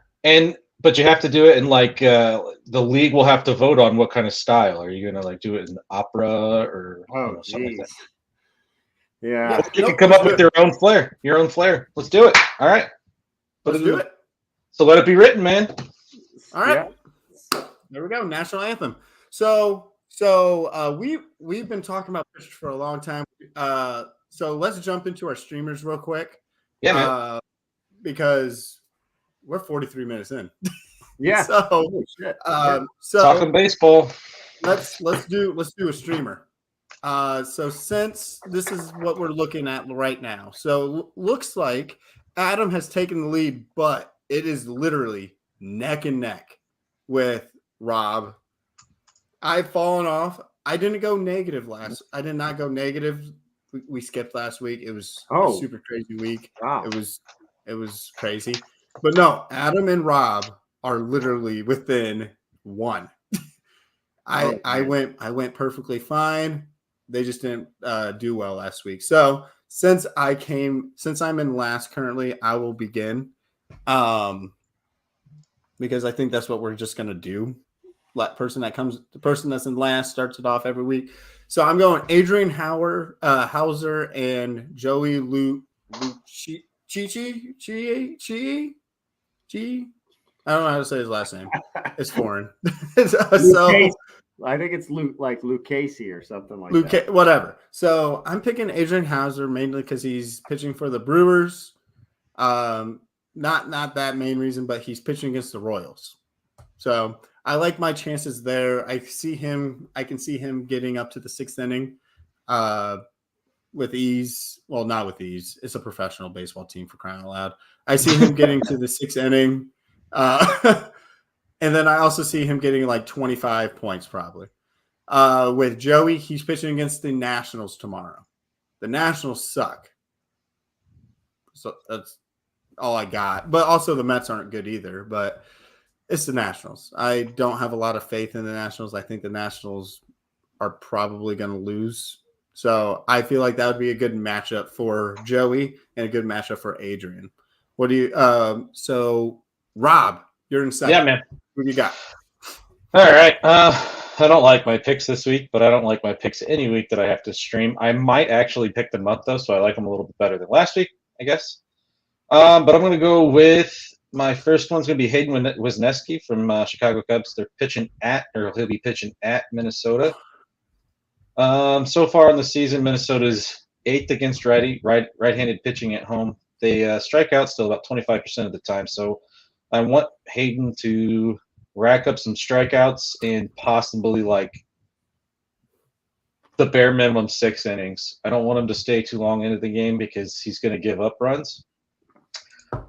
But you have to do it in like the league will have to vote on what kind of style. Are you gonna like do it in opera or something like that? Yeah. You can come up with your own flair. Let's do it. All right. Let's do it. So let it be written, man. All right. Yeah. There we go. National anthem. So we've been talking about pitchers for a long time. So let's jump into our streamers real quick. Yeah, man. Because we're 43 minutes in. Yeah. So talking baseball. Let's do a streamer. So since this is what we're looking at right now, so looks like Adam has taken the lead, but it is literally neck and neck with Rob. I've fallen off. I did not go negative. We skipped last week. It was a super crazy week. Wow. It was crazy. But no, Adam and Rob are literally within 1. I went perfectly fine. They just didn't do well last week. So since I'm in last currently, I will begin. Because I think that's what we're just gonna do. The person that's in last starts it off every week. So I'm going Adrian Hauser and Joey Lucci. I don't know how to say his last name. It's foreign. I think it's Luke Casey or something like that. Whatever. So I'm picking Adrian Hauser mainly because he's pitching for the Brewers. Not that main reason, but he's pitching against the Royals. So I like my chances there. I can see him getting up to the 6th inning with ease. Well, not with ease. It's a professional baseball team, for crying out loud. I see him getting to the 6th inning. And then I also see him getting like 25 points probably. With Joey, he's pitching against the Nationals tomorrow. The Nationals suck. So that's all I got. But also the Mets aren't good either. But it's the Nationals. I don't have a lot of faith in the Nationals. I think the Nationals are probably going to lose. So I feel like that would be a good matchup for Joey and a good matchup for Adrian. What do you? So Rob, you're in second. Yeah, man. Who you got? All right. I don't like my picks this week, but I don't like my picks any week that I have to stream. I might actually pick them up though, so I like them a little bit better than last week, I guess. But I'm going to go with my first one's going to be Hayden Wesneski from Chicago Cubs. They're pitching he'll be pitching at Minnesota. So far in the season, Minnesota's 8th against right-handed pitching at home. They strike out still about 25% of the time. So I want Hayden to rack up some strikeouts and possibly like the bare minimum 6 innings. I don't want him to stay too long into the game because he's going to give up runs.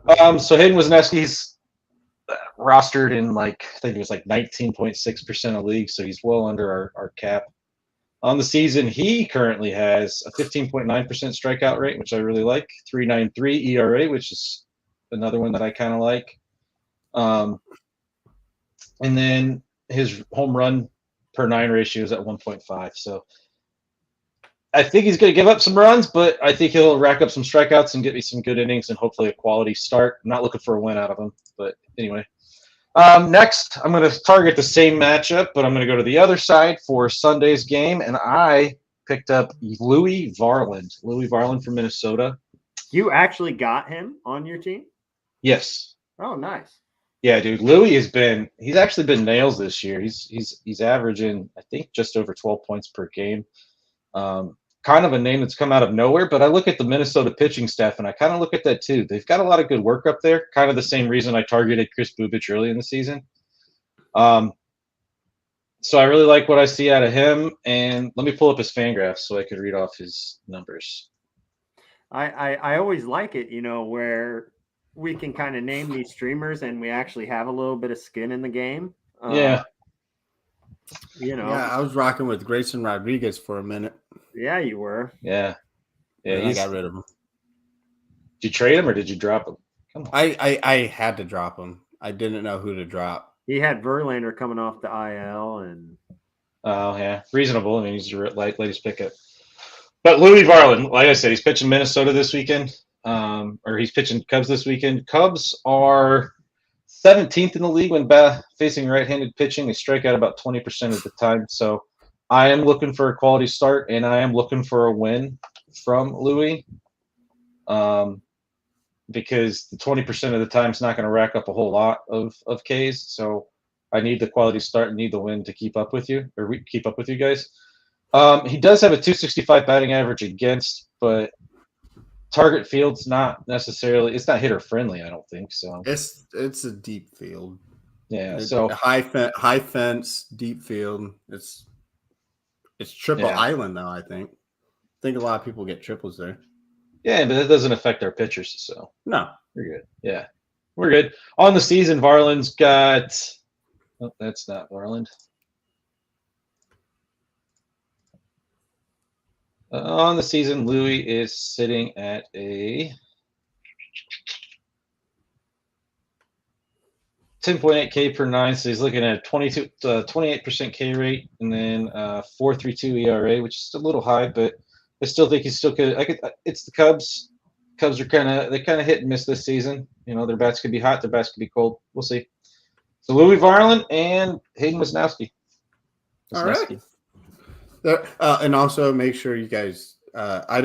So Hayden Wesneski's rostered in I think it was 19.6% of leagues, so he's well under our cap. On the season, he currently has a 15.9% strikeout rate, which I really like, 3.93 ERA, which is another one that I kind of like. And then his home run per 9 ratio is at 1.5. So I think he's going to give up some runs, but I think he'll rack up some strikeouts and get me some good innings and hopefully a quality start. I'm not looking for a win out of him, but anyway. Next, I'm going to target the same matchup, but I'm going to go to the other side for Sunday's game, and I picked up Louis Varland. Louis Varland from Minnesota. You actually got him on your team? Yes. Oh, nice. Yeah, dude. Louis he's actually been nails this year. He's averaging, I think, just over 12 points per game. Kind of a name that's come out of nowhere, but I look at the Minnesota pitching staff and I kind of look at that too. They've got a lot of good work up there. Kind of the same reason I targeted Chris Bubich early in the season. So I really like what I see out of him. And let me pull up his Fangraphs so I can read off his numbers. I always like it, where we can kind of name these streamers and we actually have a little bit of skin in the game. Yeah. Yeah, I was rocking with Grayson Rodriguez for a minute. Yeah, you were. Yeah. Yeah, I got rid of him. Did you trade him or did you drop him? Come on. I had to drop him. I didn't know who to drop. He had Verlander coming off the IL and. Oh yeah, reasonable. I mean, he's your latest pickup. But Louis Varland, like I said, he's pitching Minnesota this weekend, or he's pitching Cubs this weekend. Cubs are 17th in the league when facing right-handed pitching. They strike out about 20% of the time. So I am looking for a quality start, and I am looking for a win from Louis, because the 20% of the time is not going to rack up a whole lot of Ks. So I need the quality start and need the win to keep up with you, or keep up with you guys. He does have a 265 batting average against, but target field's not necessarily, it's not hitter friendly, I don't think so. It's a deep field. Yeah, It's so high fence, deep field. It's triple island though, I think. I think a lot of people get triples there. Yeah, but it doesn't affect our pitchers, so no. We're good. Yeah. We're good. On the season, Varland's got that's not Varland. On the season, Louis is sitting at a 10.8 K per 9, so he's looking at a 28% K rate, and then 4.32 ERA, which is a little high, but I still think he's still good. It's the Cubs. Cubs are kind of hit and miss this season. Their bats could be hot, their bats could be cold. We'll see. So Louis Varland and Hayden Wesneski. All right. And also make sure you guys. I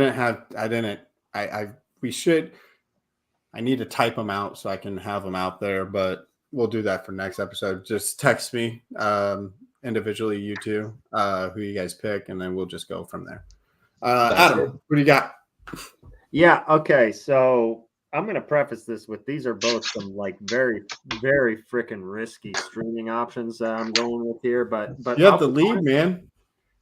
need to type them out so I can have them out there, but we'll do that for next episode. Just text me individually, you two, who you guys pick, and then we'll just go from there. Adam, what do you got? Yeah. Okay. So I'm going to preface this with these are both some very, very freaking risky streaming options that I'm going with here, but you have the lead, man.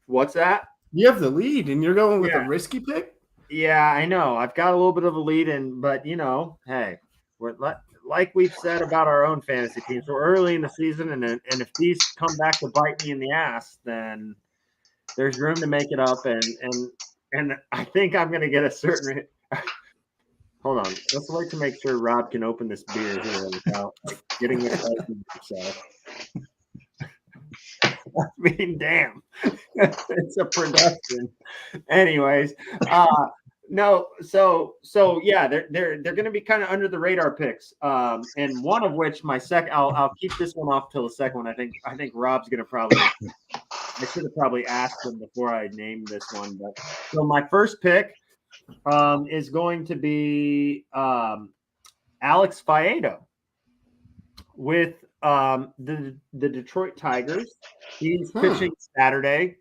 What's that? You have the lead, and you're going with a risky pick. Yeah, I know. I've got a little bit of a lead, but hey, like we've said about our own fantasy teams, we're early in the season, and if these come back to bite me in the ass, then there's room to make it up, and I think I'm going to get a certain. Hold on, let's wait to make sure Rob can open this beer here without getting excited himself. I mean, damn, it's a production. Anyways, no, so yeah, they're going to be kind of under the radar picks, and one of which I'll keep this one off till the second one. I think Rob's going to probably. I should have probably asked him before I named this one, but so my first pick is going to be Alex Faedo with the Detroit Tigers. He's pitching Saturday.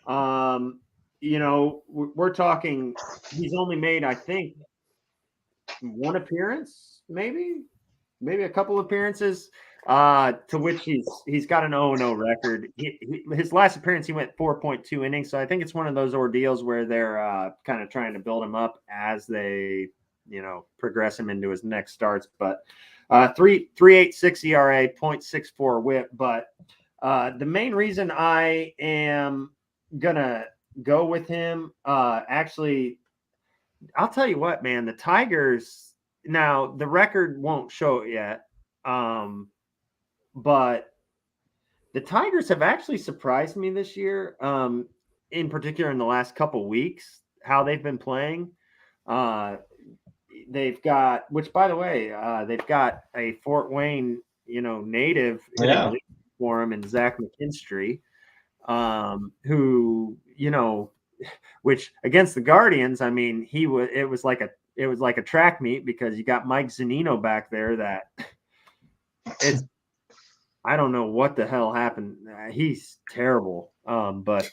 We're talking. He's only made, I think, one appearance, maybe a couple appearances. To which he's got an 0-0 record. His last appearance, he went 4.2 innings. So I think it's one of those ordeals where they're kind of trying to build him up as they, progress him into his next starts. But 3.86 ERA, 0.64 WHIP. But the main reason I am gonna go with him, actually, I'll tell you what, man, the Tigers. Now the record won't show it yet. But the Tigers have actually surprised me this year, in particular in the last couple weeks, how they've been playing. They've got, which by the way, they've got a Fort Wayne, native for him, and Zach McKinstry, who, which against the Guardians, I mean, it was like a track meet because you got Mike Zunino back there that it's. I don't know what the hell happened. He's terrible. But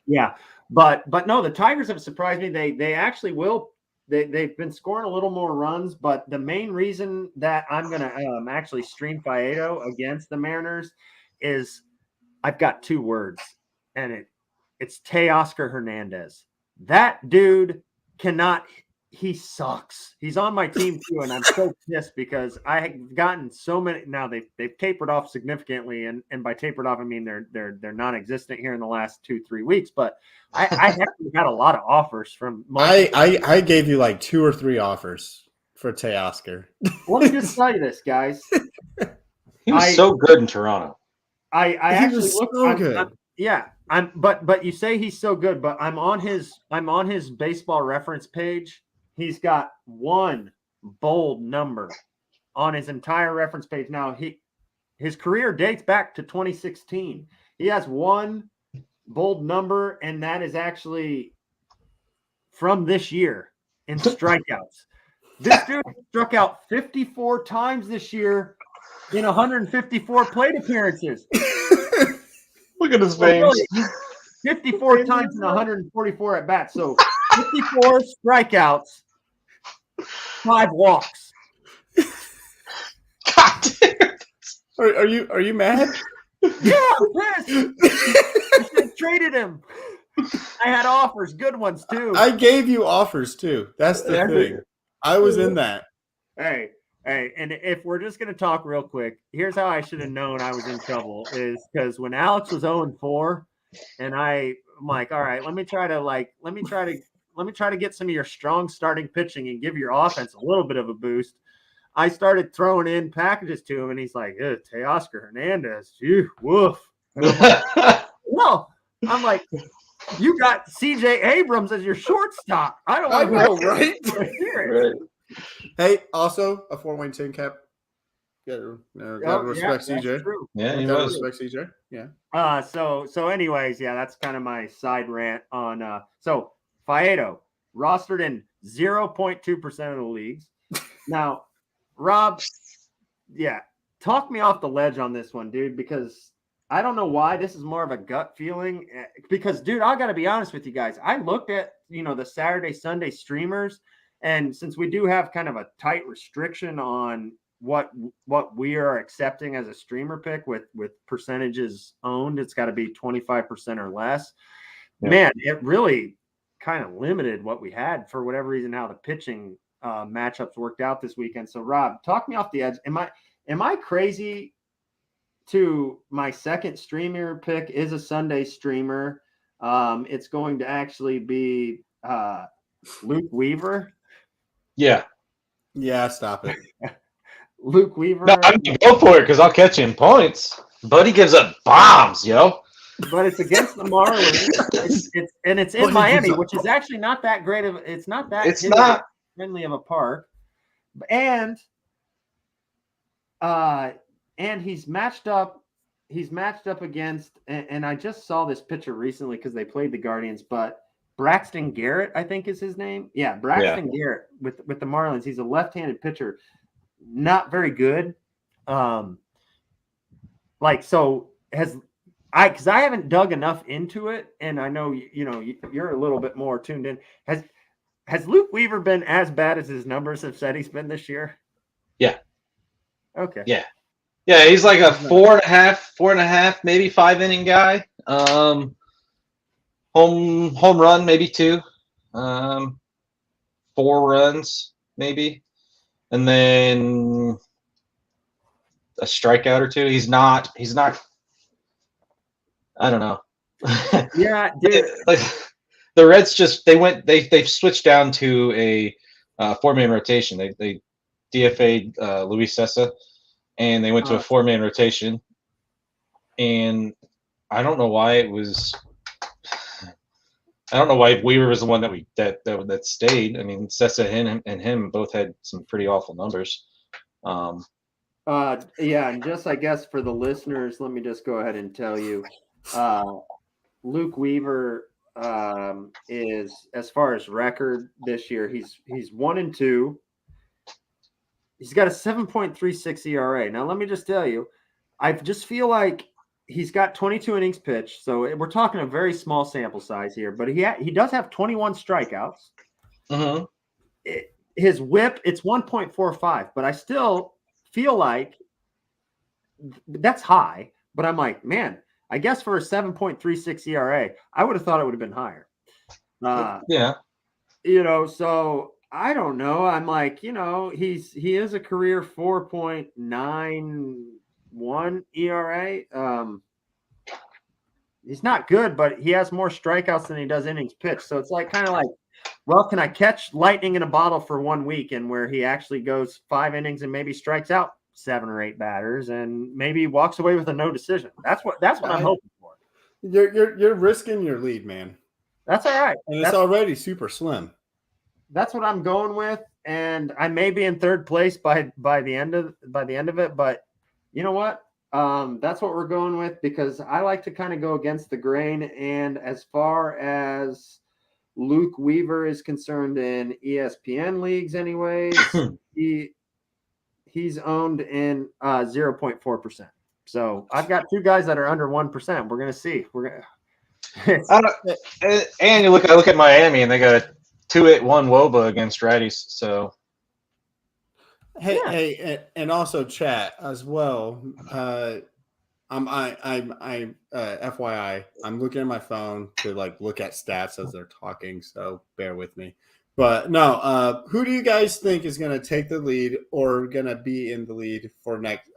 yeah, but no, the Tigers have surprised me. They actually will. They've been scoring a little more runs, but the main reason that I'm going to actually stream Faedo against the Mariners is I've got two words, and it's Teoscar Hernandez. That dude cannot. He sucks. He's on my team too, and I'm so pissed because I have gotten so many. Now they've tapered off significantly, and by tapered off I mean they're non-existent here in the last 2-3 weeks. But I have had a lot of offers from. I gave you like 2 or 3 offers for Teoscar. Let me just tell you this, guys. He was so good in Toronto. I actually looked so good. But you say he's so good, but I'm on his Baseball Reference page. He's got one bold number on his entire reference page. Now his career dates back to 2016. He has one bold number, and that is actually from this year in strikeouts. This dude struck out 54 times this year in 154 plate appearances. Look at his veins. 54 times in 144 at bats. So 54 strikeouts, 5 walks. God damn. Are you mad? Yeah, I'm pissed. I should have traded him. I had offers, good ones too. I gave you offers too. That's the thing. I was in that. Hey, and if we're just gonna talk real quick, here's how I should have known I was in trouble is because when Alex was 0-4, and I'm like, all right, let me try to get some of your strong starting pitching and give your offense a little bit of a boost. I started throwing in packages to him, and he's like, Teoscar Hernandez, phew, woof. Well, I'm like, you got CJ Abrams as your shortstop. I don't want to know, right? Right. Hey, also a Fort Wayne tin cap. Gotta respect CJ. True. Yeah, he Gotta was. respect CJ. Yeah. So anyways, yeah, that's kind of my side rant on so Faedo rostered in 0.2% of the leagues. Now, Rob, yeah, talk me off the ledge on this one, dude, because I don't know why. This is more of a gut feeling because, dude, I got to be honest with you guys. I looked at, the Saturday, Sunday streamers, and since we do have kind of a tight restriction on what we are accepting as a streamer pick with percentages owned, it's got to be 25% or less. Yeah. Man, it really kind of limited what we had for whatever reason, how the pitching matchups worked out this weekend. So Rob, talk me off the edge. Am I crazy to my second streamer pick is a Sunday streamer? It's going to actually be Luke Weaver. Yeah. Yeah, stop it. Luke Weaver. No, I mean, go for it because I'll catch you in points. Buddy gives up bombs, yo. But it's against the Marlins. It's in Buddy Miami, gives up which is actually not that great of. It's not that It's not. friendly of a park, and he's matched up. He's matched up against, and I just saw this picture recently because they played the Guardians, but Braxton Garrett, I think is his name. Yeah, Braxton Garrett with the Marlins. He's a left-handed pitcher, not very good. Because I haven't dug enough into it, and I know you're a little bit more tuned in. Has Luke Weaver been as bad as his numbers have said he's been this year? Yeah. Okay. Yeah. Yeah, he's like a 4.5, maybe 5 inning guy. Home run, maybe 2. 4 runs, maybe. And then a strikeout or 2. He's not I don't know. Yeah, dude. Like the Reds they've switched down to a 4-man rotation. They DFA'd Luis Sessa, and they went to a 4-man rotation. And I don't know why Weaver was the one that stayed. I mean, Sessa and him both had some pretty awful numbers. Yeah, and just I guess for the listeners, let me just go ahead and tell you, Luke Weaver is, as far as record this year, he's 1-2. He's got a 7.36 ERA. Now, let me just tell you, I just feel like he's got 22 innings pitched, so we're talking a very small sample size here. But he does have 21 strikeouts. Mm-hmm. His WHIP, it's 1.45, but I still feel like that's high. But I'm like, man, I guess for a 7.36 ERA, I would have thought it would have been higher. Yeah. So I don't know. I'm like, he is a career 4.91 ERA. He's not good, but he has more strikeouts than he does innings pitched. So it's like kind of like, well, can I catch lightning in a bottle for 1 week, and where he actually goes 5 innings and maybe strikes out 7 or 8 batters and maybe walks away with a no decision. That's what I'm hoping for. You're risking your lead, man. That's all right. And it's already super slim. That's what I'm going with, and I may be in third place by the end of it. But you know what? That's what we're going with because I like to kind of go against the grain. And as far as Luke Weaver is concerned in ESPN leagues, anyways, he's owned in 0.4%. So I've got 2 guys that are under 1%. We're gonna see. And I look at Miami, and they got a 2-1 WOBA against righties. So hey, and also chat as well. I'm FYI, I'm looking at my phone to look at stats as they're talking, so bear with me. But no, who do you guys think is going to take the lead or going to be in the lead for next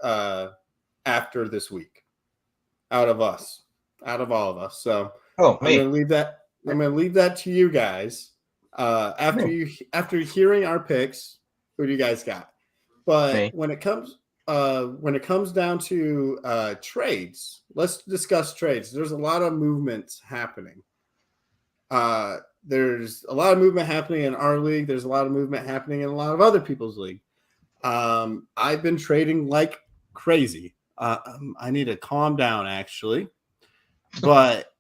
after this week? Out of all of us. So I'm going to leave that. I'm going to leave that to you guys. After hearing our picks, who do you guys got? But when it comes down to trades, let's discuss trades. There's a lot of movements happening. There's a lot of movement happening in our league. There's a lot of movement happening in a lot of other people's league. I've been trading like crazy. I need to calm down, actually. But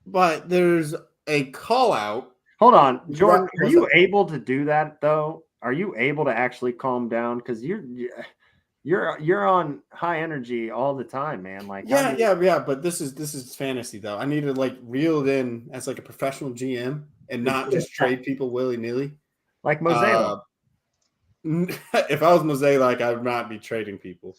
there's a call out. Hold on, Jordan. Are you able to do that though? Are you able to actually calm down? Because you're on high energy all the time, man. Like yeah. But this is fantasy though. I need to reel it in as a professional GM and not just trade people willy nilly. Like Mosaic. If I was Mosaic, I would not be trading people.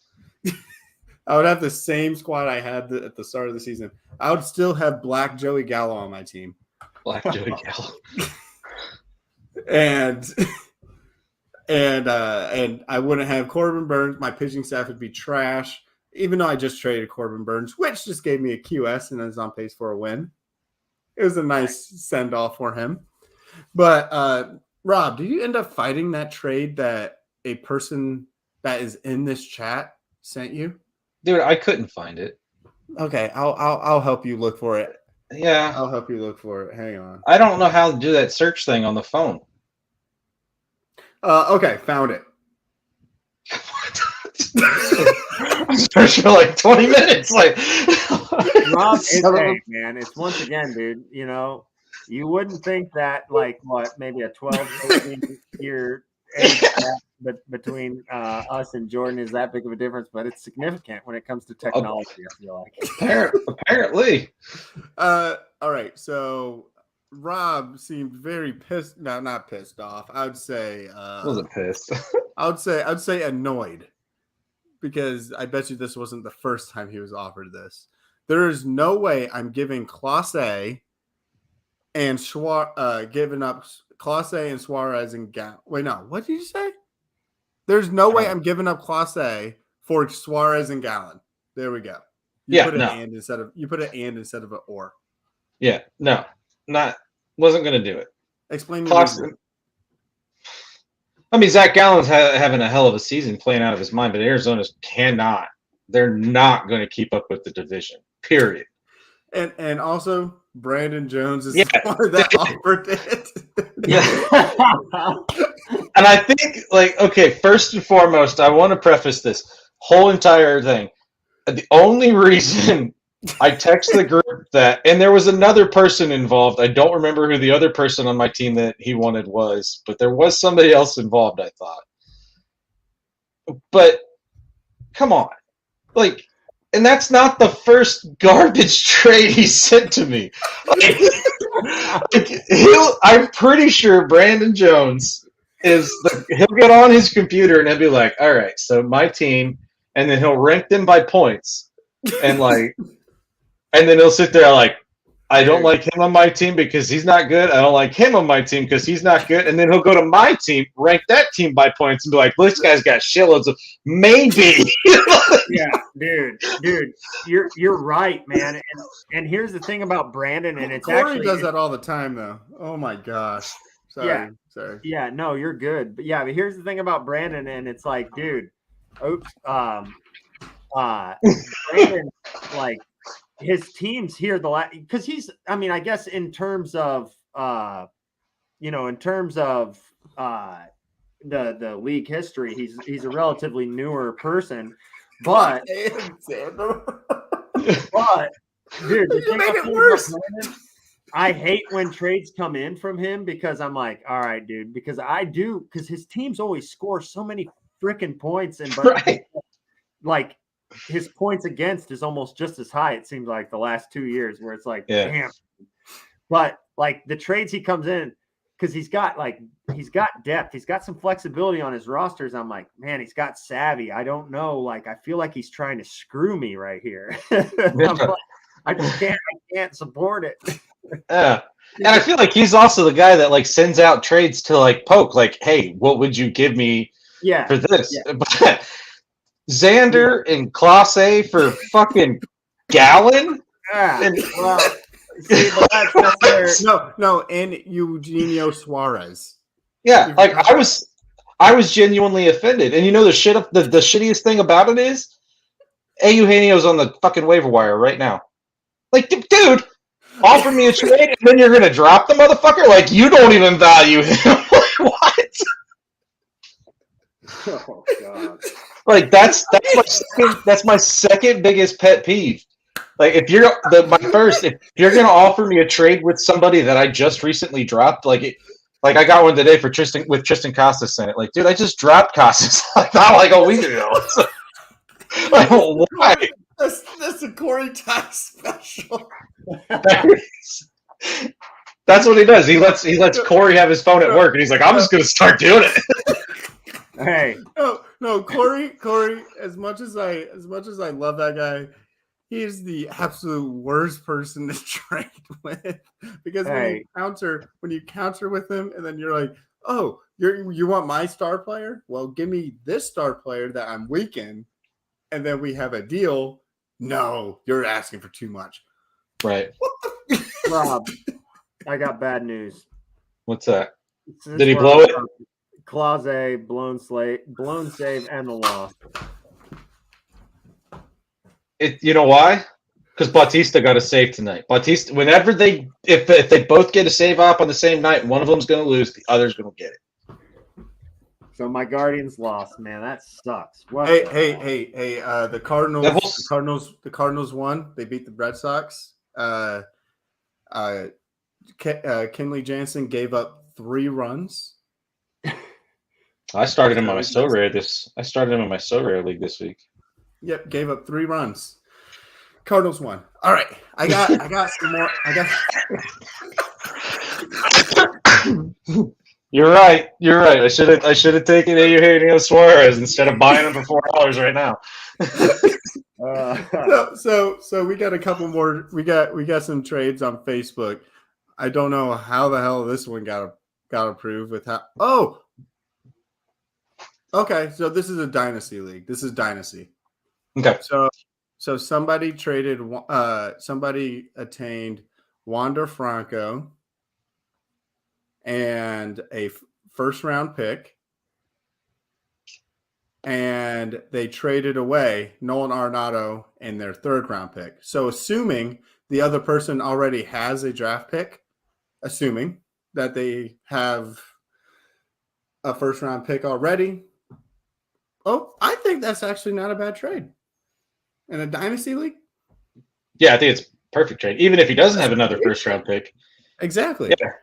I would have the same squad I had at the start of the season. I would still have Black Joey Gallo on my team. Black Joey Gallo. And and I wouldn't have Corbin Burns. My pitching staff would be trash, even though I just traded Corbin Burns, which just gave me a QS and is on pace for a win. It was a nice send off for him. But Rob, did you end up fighting that trade that a person that is in this chat sent you? Dude, I couldn't find it. Okay, I'll help you look for it. Yeah. I'll help you look for it. Hang on. I don't know how to do that search thing on the phone. Okay, found it. I searched for like 20 minutes. Like, Rob, hey, man, it's once again, dude. You know, you wouldn't think that maybe a 12, 13 year age gap between us and Jordan is that big of a difference, but it's significant when it comes to technology. I feel like apparently. All right, so Rob seemed very pissed. No, not pissed off. I would say Wasn't pissed. I'd say annoyed, because I bet you this wasn't the first time he was offered this. There is no way I'm giving Clase and giving up Clase and Suarez and Wait, no, what did you say? There's no way I'm giving up Clase for Suarez and Gallen. There we go. You put an and instead of an or. Yeah, no, wasn't going to do it. Explain to me. I mean, Zach Gallen's having a hell of a season, playing out of his mind, but Arizona's cannot. They're not going to keep up with the division. Period. And also, Brandon Jones is the one that offered it. Yeah. And I think, okay, first and foremost, I want to preface this whole entire thing. The only reason I text the group and there was another person involved. I don't remember who the other person on my team that he wanted was, but there was somebody else involved, I thought. But come on. And that's not the first garbage trade he sent to me. I'm pretty sure Brandon Jones he'll get on his computer and he'll be like, all right, so my team, and then he'll rank them by points. And and then he'll sit there I don't like him on my team because he's not good. I don't like him on my team because he's not good. And then he'll go to my team, rank that team by points, and be like, this guy's got shitloads of maybe. Yeah, dude, you're right, man. And here's the thing about Brandon, and it's Corey actually does that all the time, though. Oh my gosh. Sorry. Yeah, no, you're good. But here's the thing about Brandon, and it's like, dude, Brandon, his team's here because I guess in terms of the league history, he's a relatively newer person, but dude, you made it worse. Brandon, I hate when trades come in from him because I'm like, all right, dude, because his teams always score so many freaking points, but his points against is almost just as high, it seems like, the last 2 years, where it's like, damn. But the trades he comes in, because he's got depth, he's got some flexibility on his rosters. I'm like, man, he's got savvy. I don't know, I feel like he's trying to screw me right here. I can't support it. Yeah. And I feel like he's also the guy that sends out trades to poke, hey, what would you give me for this? Yeah. But Xander and Clase for fucking Gallen? And Eugenio Suarez. Yeah, I was genuinely offended. And the shittiest thing about it is Eugenio's on the fucking waiver wire right now. Dude, offer me a trade and then you're gonna drop the motherfucker? You don't even value him. What? Oh god. That's my second biggest pet peeve. If you're if you're gonna offer me a trade with somebody that I just recently dropped, I got one today for Tristan Casas in it. Dude, I just dropped Casas not a week ago. Why? That's a Corey Ty special. That's what he does. He lets Corey have his phone at work, and he's like, I'm just gonna start doing it. Hey, no, Corey. As much as I love that guy, he is the absolute worst person to trade with, because when you counter with him, and then you're like, oh, you want my star player? Well, give me this star player that I'm weak in, and then we have a deal. No, you're asking for too much. Right. Rob, I got bad news. What's that? Since Did he we're blow on it? topic, Clause, blown save, and the loss. You know why? Because Bautista got a save tonight. Bautista, whenever if they both get a save op on the same night, one of them's going to lose, the other's going to get it. So my Guardians lost, man. That sucks. What Hey, the hey, hell? hey! The Cardinals won. They beat the Red Sox. Kenley Jansen gave up 3 runs. I started him on my so rare league this week. Yep, gave up 3 runs. Cardinals won. All right, I got some more. You're right. I should have taken Eugenio Suarez instead of buying him for $4 right now. So we got a couple more. We got some trades on Facebook. I don't know how the hell this one got approved with how. Oh, okay. So this is a dynasty league. This is dynasty. Okay. So somebody traded. Somebody attained Wander Franco and a first round pick, and they traded away Nolan Arenado and their 3rd round pick. So assuming the other person already has a draft pick, assuming that they have a first round pick already. Oh, I think that's actually not a bad trade in a dynasty league. Yeah, I think it's a perfect trade. Even if he doesn't have another first round pick. Exactly. Yeah.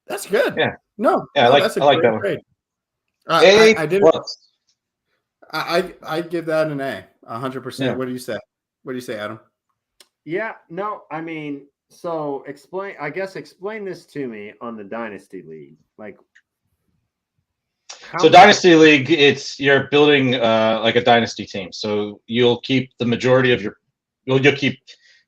That's good. Yeah. No, yeah, that's I like that one. trade. I did. I give that an A, 100%. Yeah. What do you say? What do you say, Adam? Yeah, no, I mean, so explain this to me on the Dynasty League. Like, so Dynasty League, you're building like a dynasty team. So you'll keep the majority of you'll keep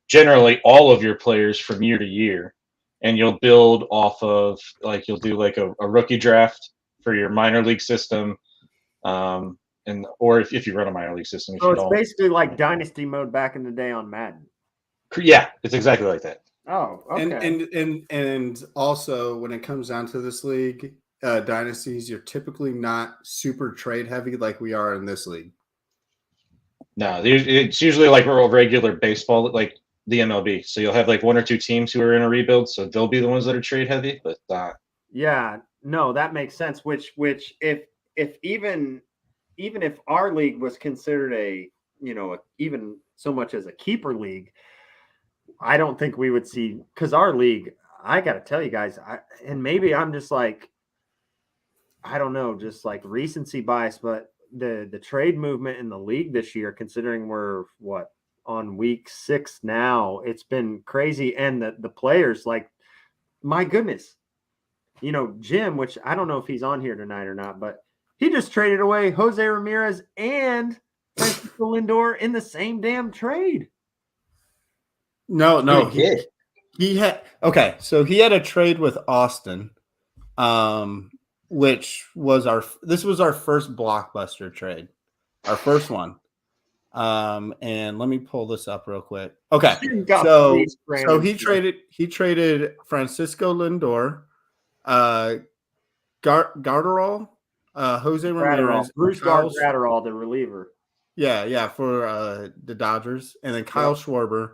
generally all of your players from year to year, and you'll build off of you'll do like a rookie draft for your minor league system, or if you run a minor league system. So it's basically like Dynasty mode back in the day on Madden. Yeah, it's exactly like that. Oh, okay. And also when it comes down to this league, dynasties, you're typically not super trade heavy like we are in this league. No, it's usually like a regular baseball, like the MLB. So you'll have like 1 or 2 teams who are in a rebuild, so they'll be the ones that are trade heavy. But yeah, no, that makes sense. Which if even if our league was considered even so much as a keeper league, I don't think we would see, because our league, I got to tell you guys, and maybe I'm just like, I don't know, just like recency bias, but the trade movement in the league this year, considering we're on week 6 now, it's been crazy. And the players, like, my goodness, Jim, which I don't know if he's on here tonight or not, but he just traded away Jose Ramirez and Francisco Lindor in the same damn trade. No, he had so he had a trade with Austin, which was our first blockbuster trade, our first one. And let me pull this up real quick. Okay, so he traded Francisco Lindor, Garderol, Jose Ramirez, Bruce Gratterall, the reliever. Yeah, for the Dodgers, and then Kyle Schwarber.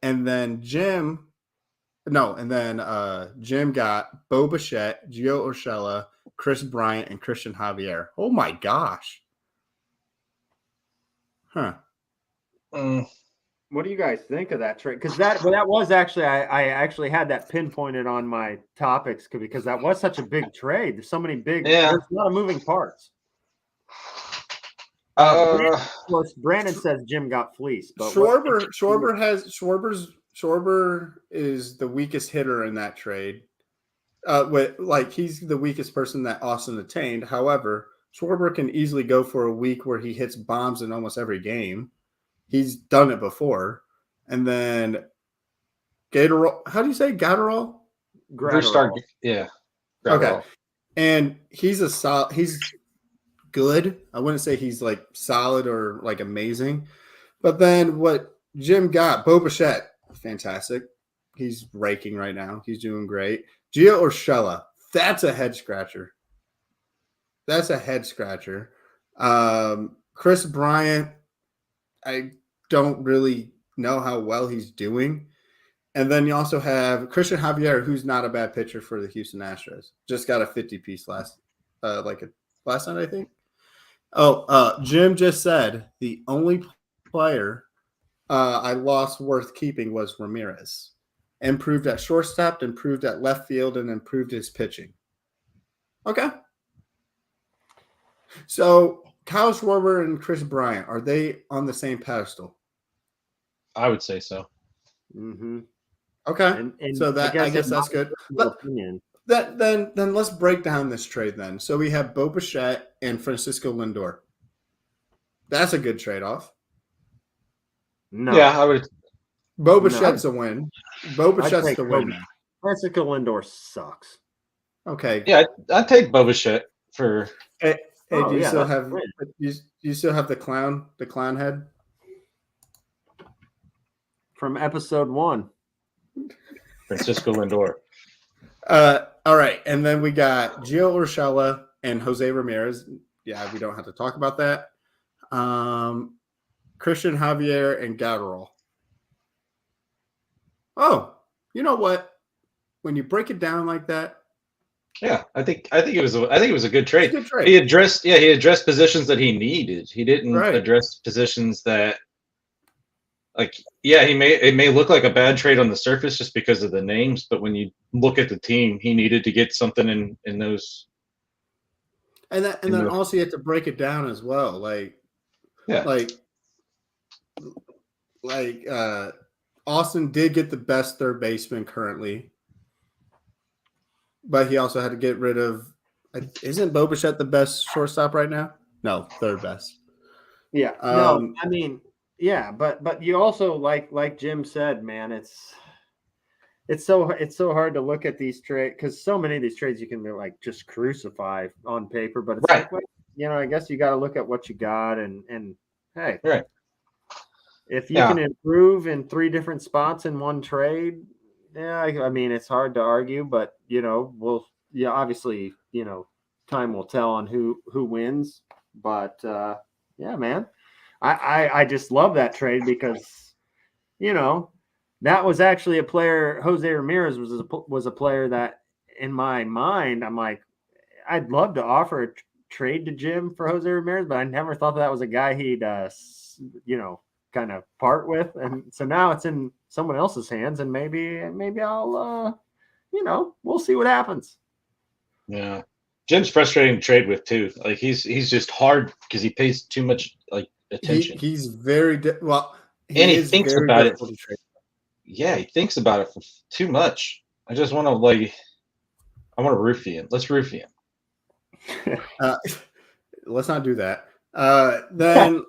And then Jim got Bo Bichette, Gio Urshela, Chris Bryant, and Christian Javier. Oh my gosh. Huh. What do you guys think of that trade? Because that was actually, I actually had that pinpointed on my topics because that was such a big trade. There's so many there's a lot of moving parts. Of course, Brandon says Jim got fleeced, but Schwarber is the weakest hitter in that trade. He's the weakest person that Austin attained. However, Schwarber can easily go for a week where he hits bombs in almost every game. He's done it before. And then Gatorol, how do you say Gatorol? Gratterall. Yeah. Okay. And he's good. I wouldn't say he's like solid or like amazing. But then what Jim got, Bo Bichette, fantastic. He's raking right now. He's doing great. Gio Urshela, that's a head scratcher. That's a head scratcher. Chris Bryant, I don't really know how well he's doing. And then you also have Christian Javier, who's not a bad pitcher for the Houston Astros. Just got a 50-piece last night, I think. Jim just said the only player I lost worth keeping was Ramirez. Improved at shortstop, improved at left field, and improved his pitching. Okay. So Kyle Schwarber and Chris Bryant, are they on the same pedestal? I would say so. Mm-hmm. Okay. And so that I guess that's good. Then let's break down this trade then. So we have Bo Bichette and Francisco Lindor. That's a good trade-off. No. Yeah, I would. Bo Bichette's a win. Bo Bichette's the win. Francisco Lindor sucks. Okay. Yeah, I'd take Bo Bichette for. Hey, do you still have you still have the clown head from episode 1? Francisco Lindor. All right, and then we got Gio Urshela and Jose Ramirez. Yeah, we don't have to talk about that. Christian Javier and Gatterall. Oh, you know what? When you break it down like that, yeah, I think it was a good trade. Good trade. He addressed positions that he needed. He didn't address positions that, like, it may look like a bad trade on the surface just because of the names, but when you look at the team, he needed to get something in those. And then also you have to break it down as well, Austin did get the best third baseman currently, but he also had to get rid of. Isn't Bo Bichette the best shortstop right now? No, third best. Yeah. No, I mean, yeah, but you also like Jim said, man, it's so hard to look at these trades because so many of these trades you can like just crucify on paper, but it's like, I guess you got to look at what you got and hey, right. If you can improve in 3 different spots in one trade, yeah, I mean, it's hard to argue, but obviously, time will tell on who wins. But yeah, man, I just love that trade because, that was actually a player. Jose Ramirez was a player that, in my mind, I'm like, I'd love to offer a trade to Jim for Jose Ramirez, but I never thought that was a guy he'd, kind of part with. And so now it's in someone else's hands, and maybe I'll, we'll see what happens. Yeah. Jim's frustrating to trade with too. Like he's just hard because he pays too much attention. He's very he thinks about it. Yeah, he thinks about it for too much. I just want to I want to roofie him. Let's roofie him. Let's not do that. Then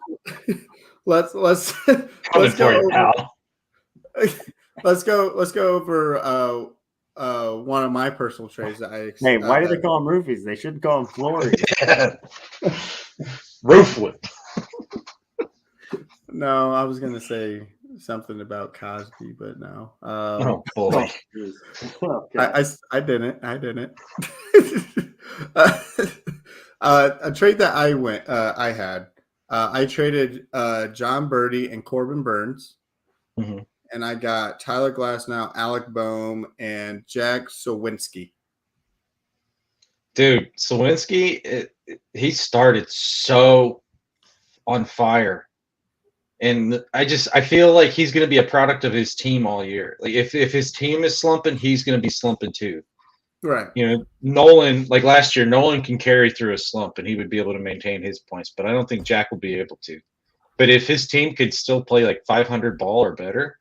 let's go over one of my personal trades that I. Hey, why do they call them roofies? They shouldn't call them floors. Roofwood. No, I was gonna say something about Cosby, but no. Oh boy. I didn't. A trade that I had. I traded John Birdie and Corbin Burns, and I got Tyler Glasnow, Alec Boehm, and Jack Sowinski. Dude, Sowinski, he started so on fire. And I feel like he's going to be a product of his team all year. Like if his team is slumping, he's going to be slumping too. Right. Nolan, like last year, Nolan can carry through a slump and he would be able to maintain his points, but I don't think Jack will be able to. But if his team could still play like 500 ball or better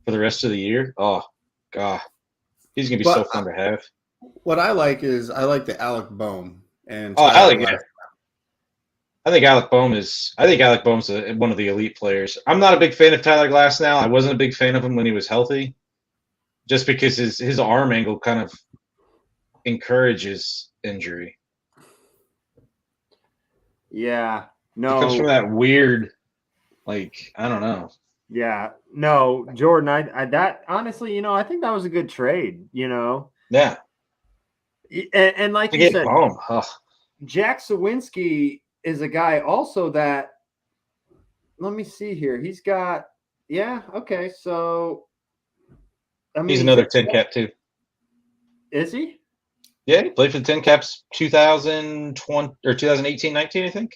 for the rest of the year, oh God, he's going to be so fun to have. What I like is the Alec Boehm and I think Alec Boehm's one of the elite players. I'm not a big fan of Tyler Glasnow. I wasn't a big fan of him when he was healthy, just because his arm angle kind of encourages injury. Yeah. He comes from No. that weird, like, I don't know. Yeah. No, Jordan, I that honestly, I think that was a good trade, Yeah. And like To you get said, home. Ugh. Jack Sawinski is a guy also that, let me see here. He's got, yeah, okay. So, I mean, He's another 10 cap, too. Is he? Yeah, he played for the 10 caps 2020 or 2018-19, I think.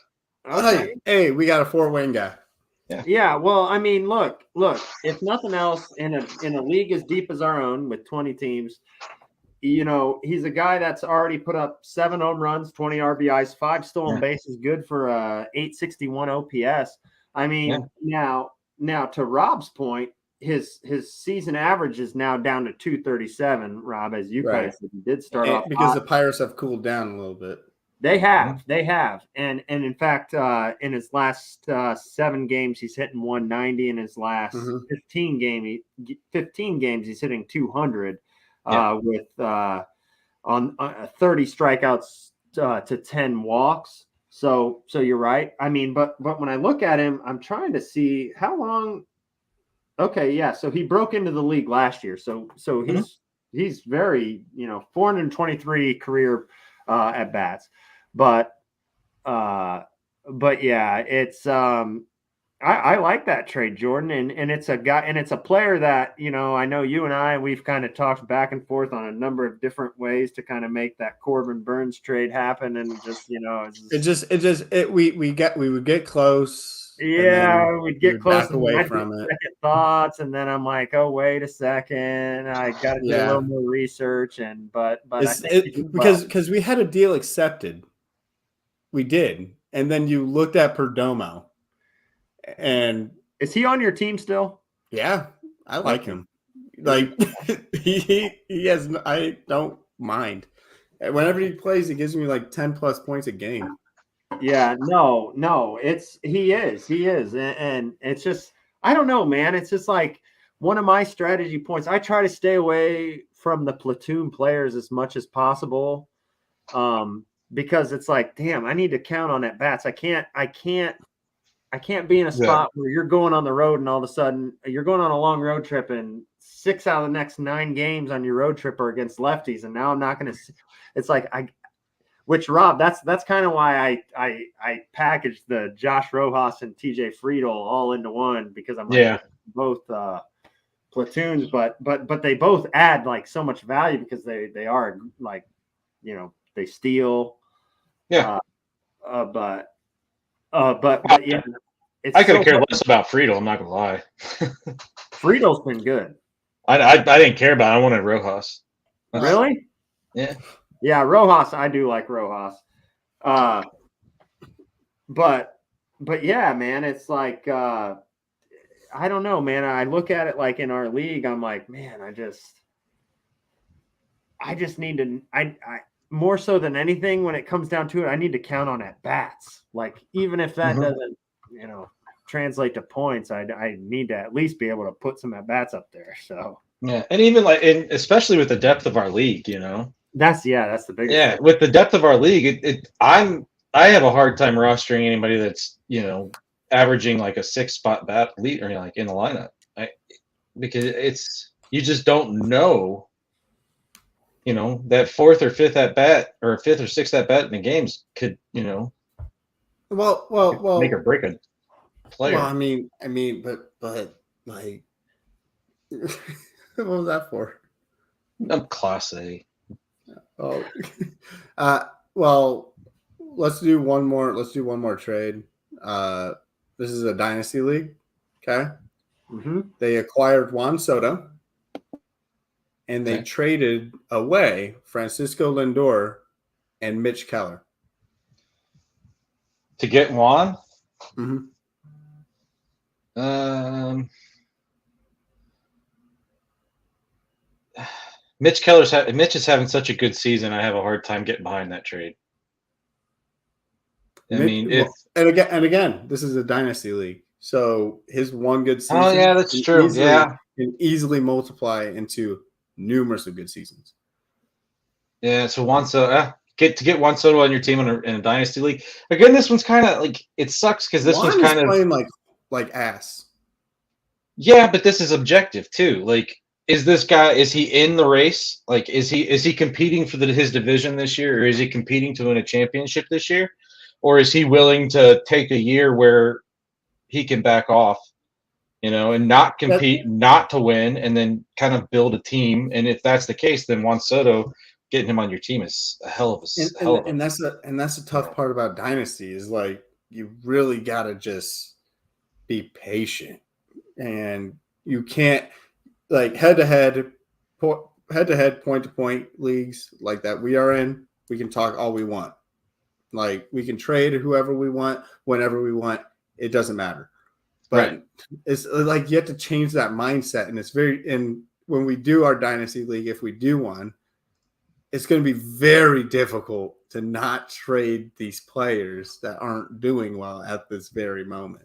Okay. Hey, we got a 4-wing guy. Yeah. Well, I mean, look. If nothing else, in a league as deep as our own with 20 teams, he's a guy that's already put up 7 home runs, 20 RBIs, 5 stolen bases, good for 861 OPS. I mean, now to Rob's point, his season average is now down to 237. Rob, as you kind of said, he did start off because hot. the Pirates have cooled down a little bit. They have, and in fact, in his last 7 games, he's hitting 190. In his last 15 games, he's hitting 200 with on 30 strikeouts to 10 walks. So you're right. I mean, but when I look at him, I'm trying to see how long. Okay, yeah. So he broke into the league last year. So he's very 423 career at bats. But yeah, it's I like that trade, Jordan, and it's a guy, and it's a player that I know you and we've kind of talked back and forth on a number of different ways to kind of make that Corbin Burns trade happen, and just we would get close. Yeah, we'd get close back away from it. Second thoughts, and then I'm like, oh, wait a second, I got to do a little more research, but I think because we had a deal accepted. We did. And then you looked at Perdomo. And is he on your team still? Yeah, I like him. Like he has. I don't mind. Whenever he plays, he gives me like 10 plus points a game. Yeah, no, he is, and it's just, I don't know, man. It's just like one of my strategy points. I try to stay away from the platoon players as much as possible. Because it's like, damn, I need to count on at bats. I can't be in a spot where you're going on the road and all of a sudden you're going on a long road trip and 6 out of the next 9 games on your road trip are against lefties. And now I'm not going to, it's like, which Rob, that's kind of why I packaged the Josh Rojas and TJ Friedel all into one, because I'm like, both platoons, but they both add like so much value because they are like, they steal. Yeah. But yeah, I could have cared less about Friedel. I'm not gonna lie. Friedel's been good. I didn't care about it. I wanted Rojas. Really? Yeah. Yeah, Rojas. I do like Rojas. But yeah, man, it's like I don't know, man. I look at it like in our league, I'm like, man, I just need to. I more so than anything, when it comes down to it, I need to count on at bats. Like, even if that doesn't, translate to points, I need to at least be able to put some at bats up there. So yeah, and even like, especially with the depth of our league, that's the biggest. Yeah, with the depth of our league, I have a hard time rostering anybody that's averaging like a 6-spot bat lead, or like in the lineup, because you just don't know. That 4th or 5th at bat, or 5th or 6th at bat in the games could, well, make or break a player. Well, I mean, but like, what was that for? I'm Class A. Oh, well, let's do one more. Let's do one more trade. This is a dynasty league. Okay. They acquired Juan Soto. And they traded away Francisco Lindor and Mitch Keller to get Juan. Mitch is having such a good season. I have a hard time getting behind that trade. And again, this is a dynasty league, so his one good season. Oh yeah, that's true. Can easily multiply into numerous of good seasons. Yeah, so Juan Soto, get Juan Soto on your team in a dynasty league. Again, this one's kind of like it sucks because this one's Juan is kind of playing like ass. yeah, but this is objective too. Like, is this guy is he in the race? Like, is he competing for his division this year, or is he competing to win a championship this year, or is he willing to take a year where he can back off, and not That compete, not to win, and then kind of build a team? And if that's the case, then Juan Soto getting him on your team is a hell of and, a and hell of a. and that's a tough part about dynasty is like you really gotta just be patient, and you can't like head to head, point to point leagues like that we are in. We can talk all we want, like we can trade whoever we want whenever we want. It doesn't matter. But Right. it's like you have to change that mindset, and it's and when we do our dynasty league, if we do one, it's going to be very difficult to not trade these players that aren't doing well at this very moment.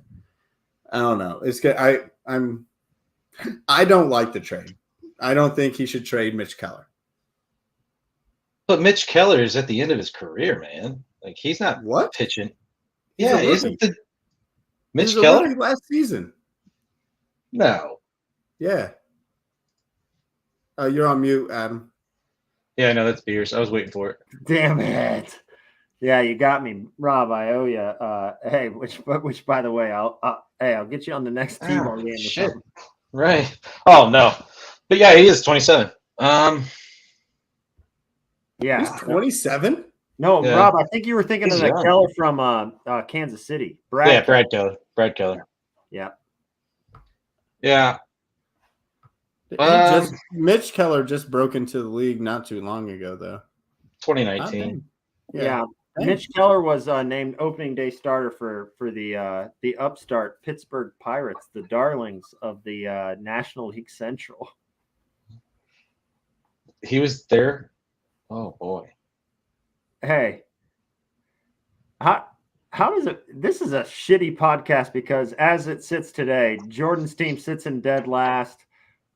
I don't know. It's good. I don't like the trade. I don't think he should trade Mitch Keller. But Mitch Keller is at the end of his career, man. Like he's not What? pitching. He's Yeah, a rookie. isn't the He Mitch was a Keller? rookie last season. No. Yeah. You're on mute, Adam. Yeah, no, that's Beers. I was waiting for it. Damn it. Yeah, you got me, Rob. I owe you. Hey, which by the way, I'll get you on the next T-ball game. Or Shit. something. Right. Oh no. But yeah, he is 27. Yeah. He's 27. No, Yeah. Rob, I think you were thinking He's of that young. Keller from Kansas City. Brad Keller. Brad Keller. Yeah. Yeah. Mitch Keller just broke into the league not too long ago, though. 2019. Yeah. Mitch Keller was named opening day starter for the upstart Pittsburgh Pirates, the darlings of the National League Central. He was there. Oh boy. Hey, how does it? This is a shitty podcast because as it sits today, Jordan's team sits in dead last,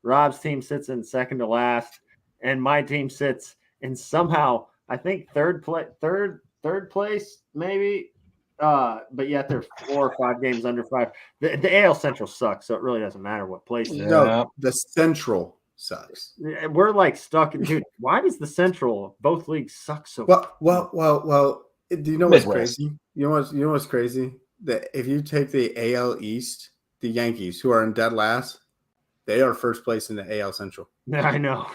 Rob's team sits in second to last, and my team sits in somehow I think third place maybe. But yet they're 4 or 5 games under 5. The AL Central sucks, so it really doesn't matter what place they're in. No, the Central sucks. We're like stuck in, dude. Why does the Central both leagues suck so? Well. Do you know what's Midwest. crazy? You know what's crazy? That if you take the AL East, the Yankees, who are in dead last, they are first place in the AL Central. I know.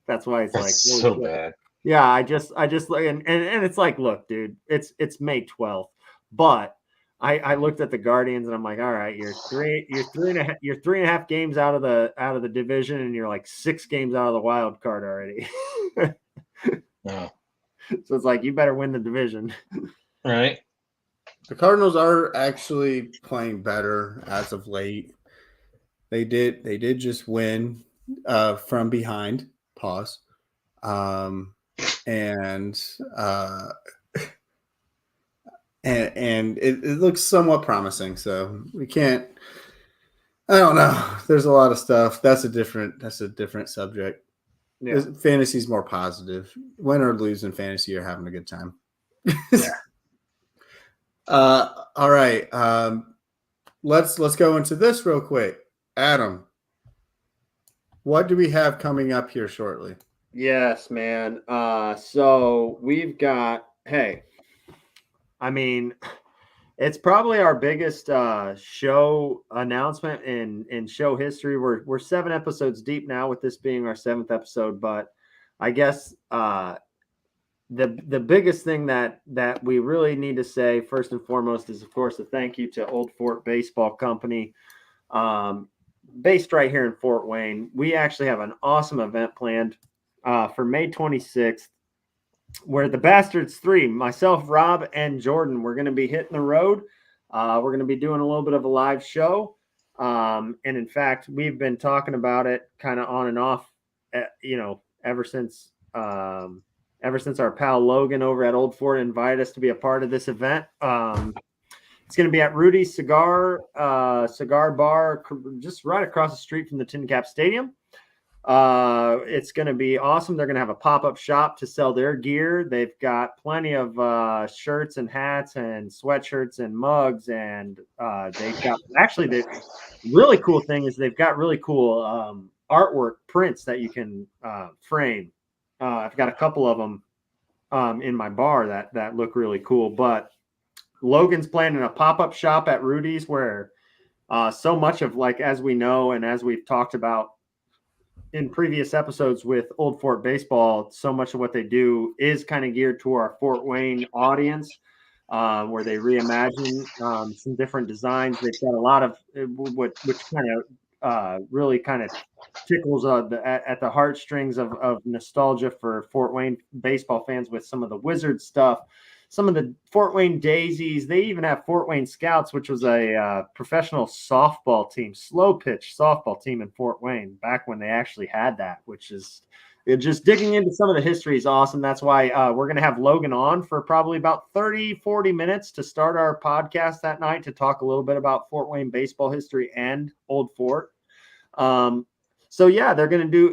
That's why it's That's like so bad. Yeah, I just like and it's like, look, dude, it's May 12th, but I looked at the Guardians and I'm like, all right, you're 3.5 games out of the division, and you're like 6 games out of the wild card already. No. So it's like you better win the division. Right. The Cardinals are actually playing better as of late. They did just win from behind. Pause. And it looks somewhat promising. So we can't. I don't know. There's a lot of stuff. That's a different subject. Yeah. Fantasy's more positive. Win or lose in fantasy, you're having a good time. Yeah. All right. Let's go into this real quick. Adam, what do we have coming up here shortly? Yes, man. So we've got, hey, I mean, it's probably our biggest show announcement in show history. We're 7 episodes deep now, with this being our 7th episode. But I guess the biggest thing that we really need to say first and foremost is, of course, a thank you to Old Fort Baseball Company, based right here in Fort Wayne. We actually have an awesome event planned for May 26th. Where the Bastards 3, myself, Rob, and Jordan, we're going to be hitting the road. We're going to be doing a little bit of a live show. And in fact, we've been talking about it kind of on and off, ever since our pal Logan over at Old Fort invited us to be a part of this event. It's going to be at Rudy's Cigar Bar, just right across the street from the Tin Cap Stadium. It's going to be awesome. They're going to have a pop-up shop to sell their gear. They've got plenty of shirts and hats and sweatshirts and mugs, and they've got the really cool thing is they've got really cool artwork prints that you can frame. I've got a couple of them in my bar that look really cool. But Logan's planning a pop-up shop at Rudy's where so much of, like, as we know and as we've talked about in previous episodes with Old Fort Baseball, so much of what they do is kind of geared to our Fort Wayne audience, where they reimagine some different designs. They've got a lot of which kind of really kind of tickles at the heartstrings of nostalgia for Fort Wayne baseball fans with some of the Wizard stuff, some of the Fort Wayne Daisies. They even have Fort Wayne Scouts, which was a professional softball team, slow pitch softball team in Fort Wayne back when they actually had that, which is just digging into some of the history is awesome. That's why we're going to have Logan on for probably about 40 minutes to start our podcast that night to talk a little bit about Fort Wayne baseball history and Old Fort. So yeah,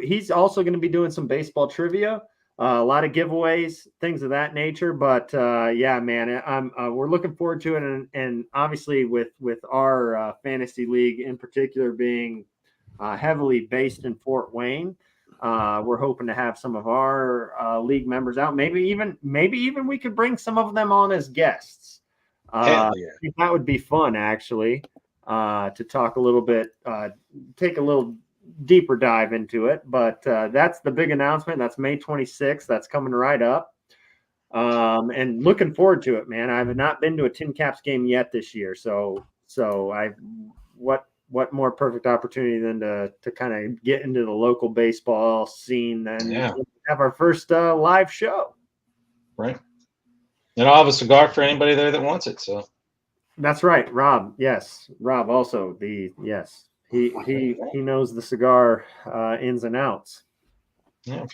he's also going to be doing some baseball trivia. A lot of giveaways, things of that nature. But yeah, man, we're looking forward to it. And obviously with our fantasy league in particular being heavily based in Fort Wayne, we're hoping to have some of our league members out. Maybe even we could bring some of them on as guests. I think that would be fun, actually, to talk a little bit, take a little deeper dive into it. But that's the big announcement. That's May 26th. That's coming right up. And looking forward to it, man. I have not been to a Tin Caps game yet this year. So what more perfect opportunity than to kind of get into the local baseball scene and have our first live show. Right. And I'll have a cigar for anybody there that wants it. So that's right. Rob. Yes. Rob also yes. He knows the cigar ins and outs. Yeah.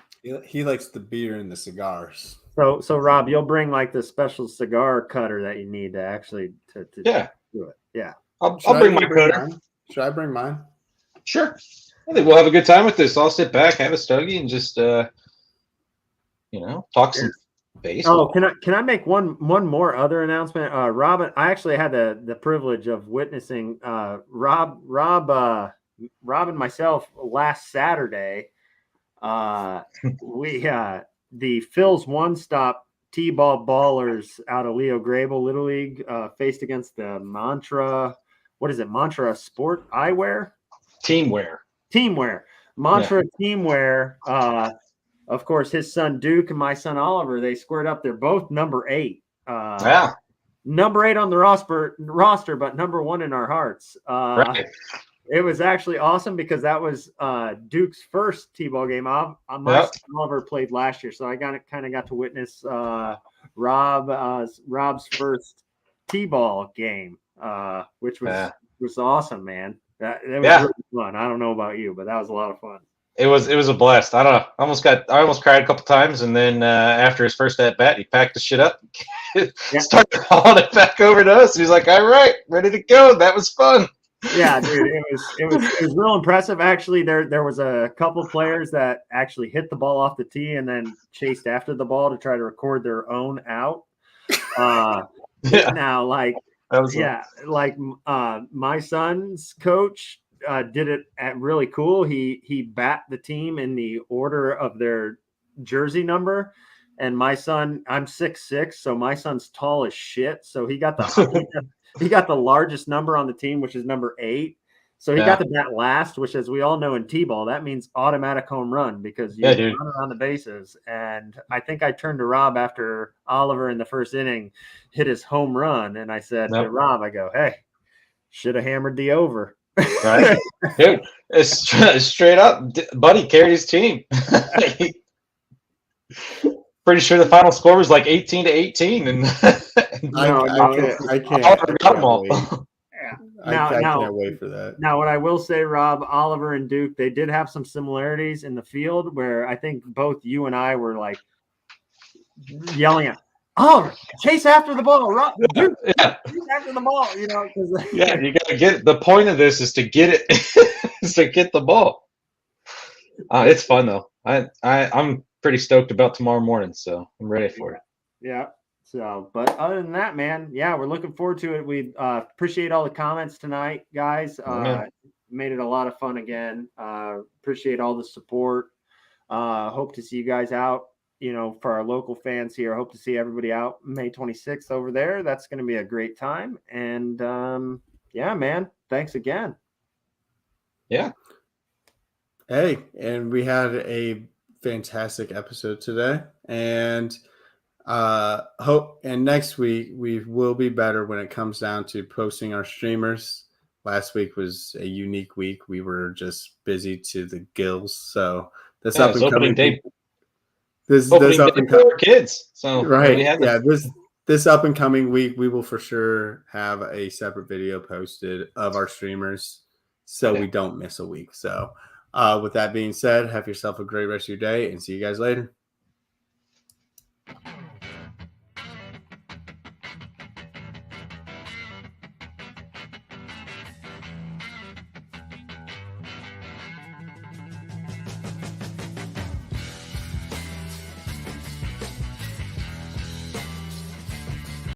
He likes the beer and the cigars. So Rob, you'll bring like the special cigar cutter that you need to actually to do it. Yeah. I'll bring my cutter. Should I bring mine? Sure. I think we'll have a good time with this. I'll sit back, have a stogie, and just talk some baseball. Oh, can I make one more other announcement? Robin, I actually had the privilege of witnessing Rob and myself last Saturday. We the Phil's One Stop T-ball ballers out of Leo Grable Little League faced against the Mantra. What is it? Mantra Sport Eyewear? Teamwear. Mantra Teamwear. Of course, his son Duke and my son Oliver, they squared up. They're both number 8. Number 8 on the roster, but number 1 in our hearts. Right. It was actually awesome because that was Duke's first T-ball game. My son Oliver played last year, so I kind of got to witness Rob's first T-ball game. Which was awesome, man. It was really fun. I don't know about you, but that was a lot of fun. It was a blast. I don't know. I almost cried a couple times, and then after his first at bat, he packed the shit up, started hauling it back over to us. He's like, "All right, ready to go." That was fun. Yeah, dude, it was real impressive. Actually, there was a couple players that actually hit the ball off the tee and then chased after the ball to try to record their own out. Now, my son's coach did it really cool. He bat the team in the order of their jersey number, and my son, I'm 6'6", so my son's tall as shit. So he got the largest number on the team, which is number 8. So he got the bat last, which, as we all know in T-ball, that means automatic home run because you run around the bases. And I think I turned to Rob after Oliver in the first inning hit his home run, and I said to Rob, I go, "Hey, should have hammered the over." Right, dude. It's straight up, Buddy carried his team. Pretty sure the final score was like 18-18, and I can't. Got them all. I can't wait for that. Now, what I will say, Rob, Oliver and Duke, they did have some similarities in the field where I think both you and I were like yelling at Oliver, chase after the ball, Rob, Duke, chase after the ball, you got to get it. The point of this is to get it, is to get the ball. It's fun though. I'm pretty stoked about tomorrow morning, so I'm ready for it. Yeah. So, but other than that, man, yeah, we're looking forward to it. We appreciate all the comments tonight, guys. Yeah. Made it a lot of fun again. Appreciate all the support. Hope to see you guys out. For our local fans here, hope to see everybody out May 26th over there. That's going to be a great time. And yeah, man, thanks again. Yeah. Hey, and we had a fantastic episode today, and hope and next week we will be better when it comes down to posting our streamers. Last week was a unique week. We were just busy to the gills. So this up It's and opening coming day. this Opening up day and for our kids. So right. we had Yeah, this up and coming week we will for sure have a separate video posted of our streamers so we don't miss a week. So with that being said, have yourself a great rest of your day and see you guys later.